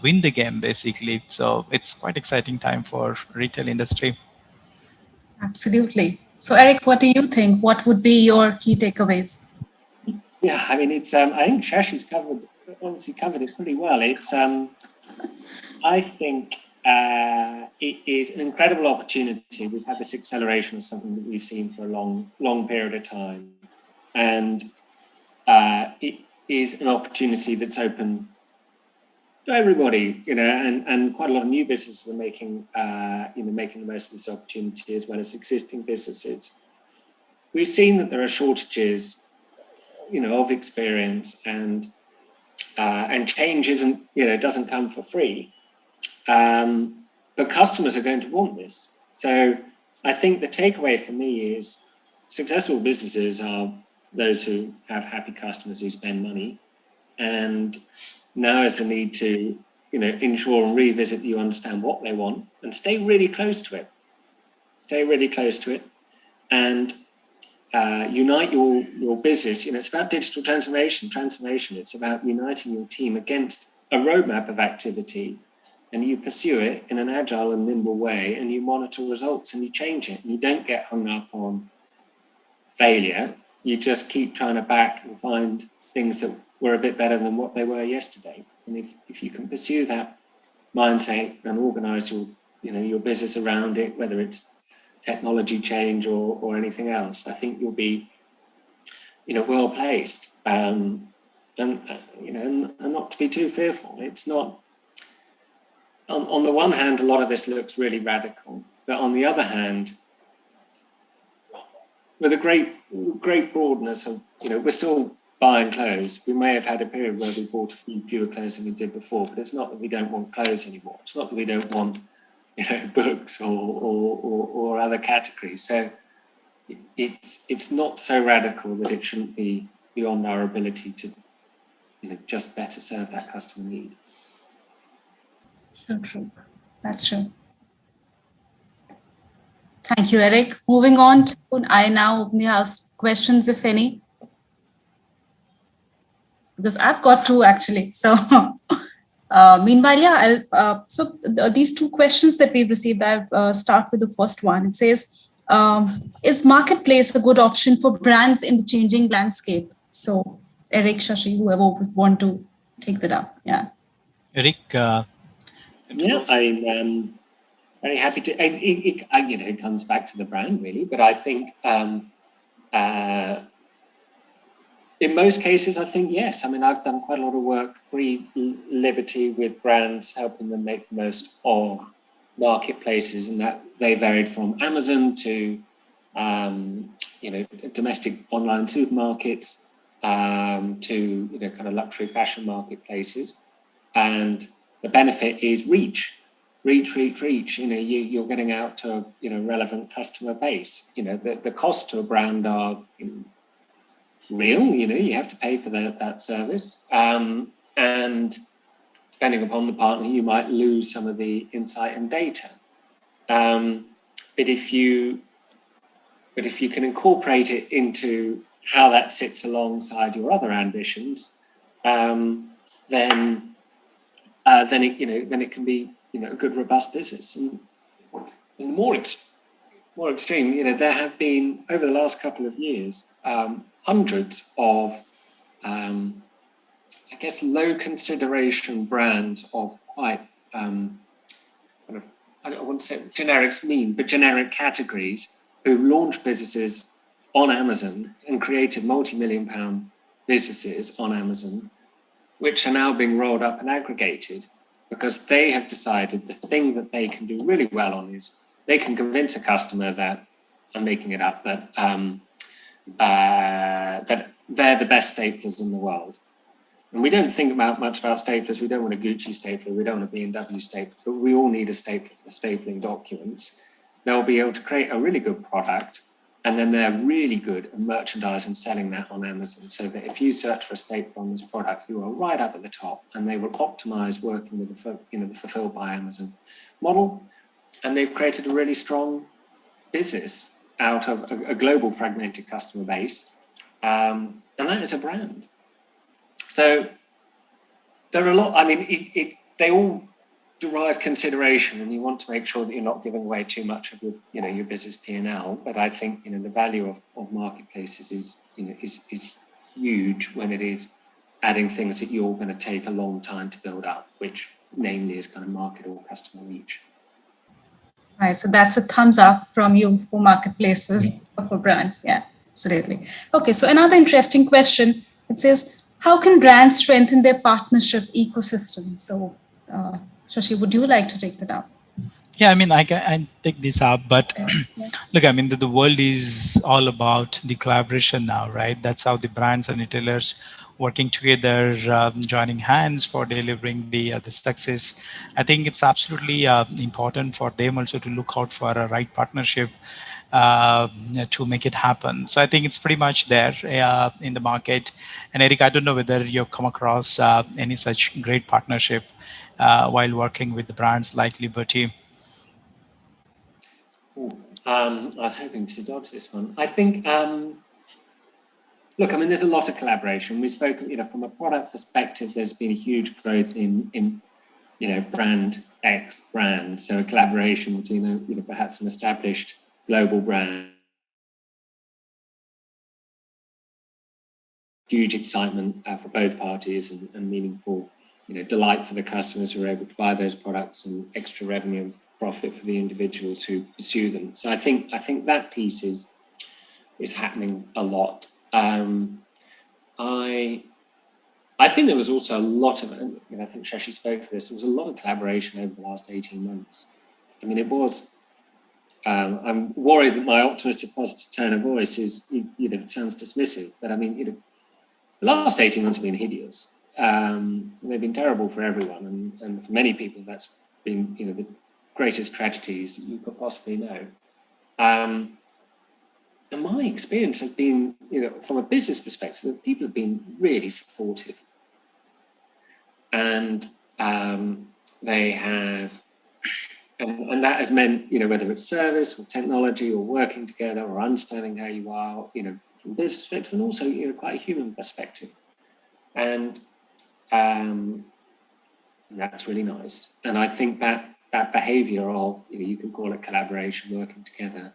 win the game basically. So it's quite exciting time for retail industry. Absolutely. So, Eric, what do you think? What would be your key takeaways? Yeah, I mean, it's. I think Shashi's obviously covered it pretty well. It's. I think it is an incredible opportunity. We've had this acceleration of something that we've seen for a long period of time, and it is an opportunity that's open to everybody, and quite a lot of new businesses are making the most of this opportunity, as well as existing businesses. We've seen that there are shortages, of experience, and change doesn't come for free. But customers are going to want this. So I think the takeaway for me is successful businesses are those who have happy customers who spend money. And now is the need to, ensure and revisit that you understand what they want and stay really close to it. And unite your business. It's about digital transformation. It's about uniting your team against a roadmap of activity, and you pursue it in an agile and nimble way, and you monitor results and you change it, and you don't get hung up on failure. You just keep trying to back and find things that were a bit better than what they were yesterday. And if you can pursue that mindset and organize your business around it, whether it's technology change or anything else, I think you'll be, well placed. And not to be too fearful. It's not. On the one hand, a lot of this looks really radical, but on the other hand, with a great broadness of, we're still buying clothes. We may have had a period where we bought fewer clothes than we did before, but it's not that we don't want clothes anymore. It's not that we don't want, books or other categories. So it's not so radical that it shouldn't be beyond our ability to, just better serve that customer need. True. That's true. Thank you, Eric. Moving on to, I now open the house questions, if any, because I've got two actually. So meanwhile, yeah, these two questions that we've received, I'll start with the first one. It says, is marketplace a good option for brands in the changing landscape? So Eric, Shashi, whoever would want to take that up. Yeah. Eric, yeah, I'm very happy to. It comes back to the brand really, but I think in most cases, I think yes. I mean, I've done quite a lot of work pre-Liberty with brands, helping them make the most of marketplaces, and that they varied from Amazon to domestic online supermarkets to kind of luxury fashion marketplaces, and the benefit is reach. You're getting out to relevant customer base. The costs to a brand are real. You have to pay for that service, and depending upon the partner, you might lose some of the insight and data. But if you can incorporate it into how that sits alongside your other ambitions, then it can be a good robust business. And more extreme, there have been over the last couple of years hundreds of low consideration brands of quite I don't want to say generics but generic categories who've launched businesses on Amazon and created multi-million-pound businesses on Amazon, which are now being rolled up and aggregated because they have decided the thing that they can do really well on is they can convince a customer that, I'm making it up, that they're the best staplers in the world. And we don't think much about staplers. We don't want a Gucci stapler. We don't want a B&W stapler. But we all need a stapler for stapling documents. They'll be able to create a really good product, and then they're really good at merchandising and selling that on Amazon. So that if you search for a stapler on this product, you are right up at the top, and they will optimize working with the Fulfilled by Amazon model. And they've created a really strong business out of a global fragmented customer base. and that is a brand. So there are a lot. I mean, they all derive consideration, and you want to make sure that you're not giving away too much of your business P&L. But I think the value of marketplaces is huge when it is adding things that you're going to take a long time to build up, which namely is kind of market or customer reach. Right. So that's a thumbs up from you for marketplaces for brands. Yeah, absolutely. Okay. So another interesting question. It says, how can brands strengthen their partnership ecosystem? So, Shashi, would you like to take that up? Yeah, I mean, I take this up, but look, I mean, the world is all about the collaboration now, right? That's how the brands and retailers working together, joining hands for delivering the success. I think it's absolutely important for them also to look out for a right partnership to make it happen. So I think it's pretty much there in the market. And Eric, I don't know whether you've come across any such great partnership while working with the brands like Liberty. I was hoping to dodge this one. I think, look, I mean, there's a lot of collaboration. We spoke, from a product perspective, there's been a huge growth in brand X brand. So a collaboration between, perhaps an established global brand. Huge excitement for both parties and meaningful, delight for the customers who are able to buy those products, and extra revenue and profit for the individuals who pursue them. So I think that piece is happening a lot. I think there was also a lot of, I think Shashi spoke to this, there was a lot of collaboration over the last 18 months. I mean, it was, I'm worried that my optimistic, positive tone of voice is, it sounds dismissive, but I mean, the last 18 months have been hideous. They've been terrible for everyone, and for many people, that's been, the greatest tragedies you could possibly know. And my experience has been, from a business perspective, that people have been really supportive. And they have, and that has meant, whether it's service or technology or working together or understanding how you are, from a business perspective, and also, quite a human perspective. And that's really nice. And I think that behavior of, you can call it collaboration, working together,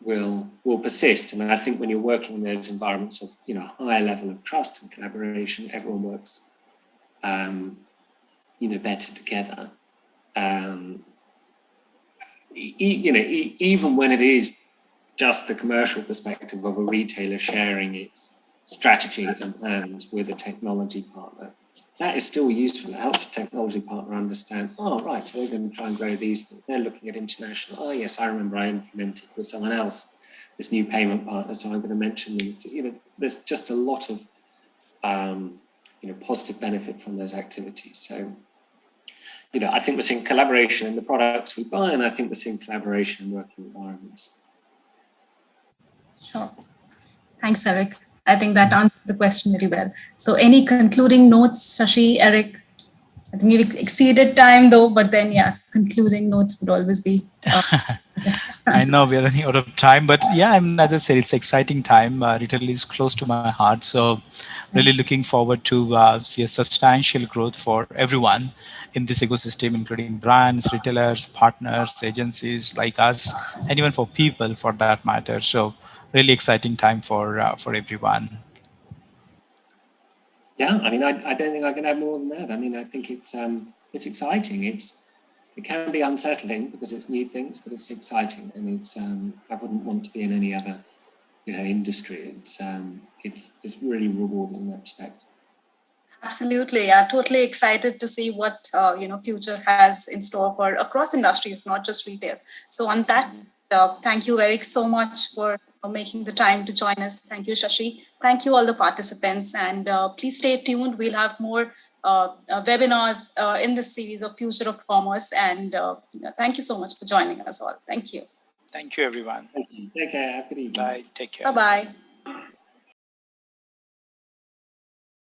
will persist. And I think when you're working in those environments of, higher level of trust and collaboration, everyone works, better together. Even when it is just the commercial perspective of a retailer sharing its strategy and plans with a technology partner, that is still useful. It helps the technology partner understand, oh, right, so they're going to try and grow these things. They're looking at international. Oh, yes, I remember I implemented with someone else this new payment partner, so I'm going to mention them. There's just a lot of, positive benefit from those activities. So, I think we're seeing collaboration in the products we buy, and I think we're seeing collaboration in working environments. Sure. Thanks, Eric. I think that answers the question very well. So any concluding notes, Shashi, Eric? I think you've exceeded time though, but then concluding notes would always be. I know we're running out of time, but yeah, I mean, as I said, it's exciting time. Retail is close to my heart. So really looking forward to see a substantial growth for everyone in this ecosystem, including brands, retailers, partners, agencies like us, and even for people for that matter. So really exciting time for everyone. Yeah, I mean, I don't think I can add more than that. I mean, I think it's exciting. It can be unsettling because it's new things, but it's exciting, and it's I wouldn't want to be in any other industry. It's really rewarding in that respect. Absolutely, yeah, totally excited to see what future has in store for across industries, not just retail. So on that, thank you, Eric, so much for making the time to join us. Thank you, Shashi. Thank you, all the participants, and please stay tuned. We'll have more webinars in this series of Future of Commerce, and thank you so much for joining us all. Thank you. Thank you, everyone. Thank you. Take care. Have a good evening. Bye. Take care. Bye-bye.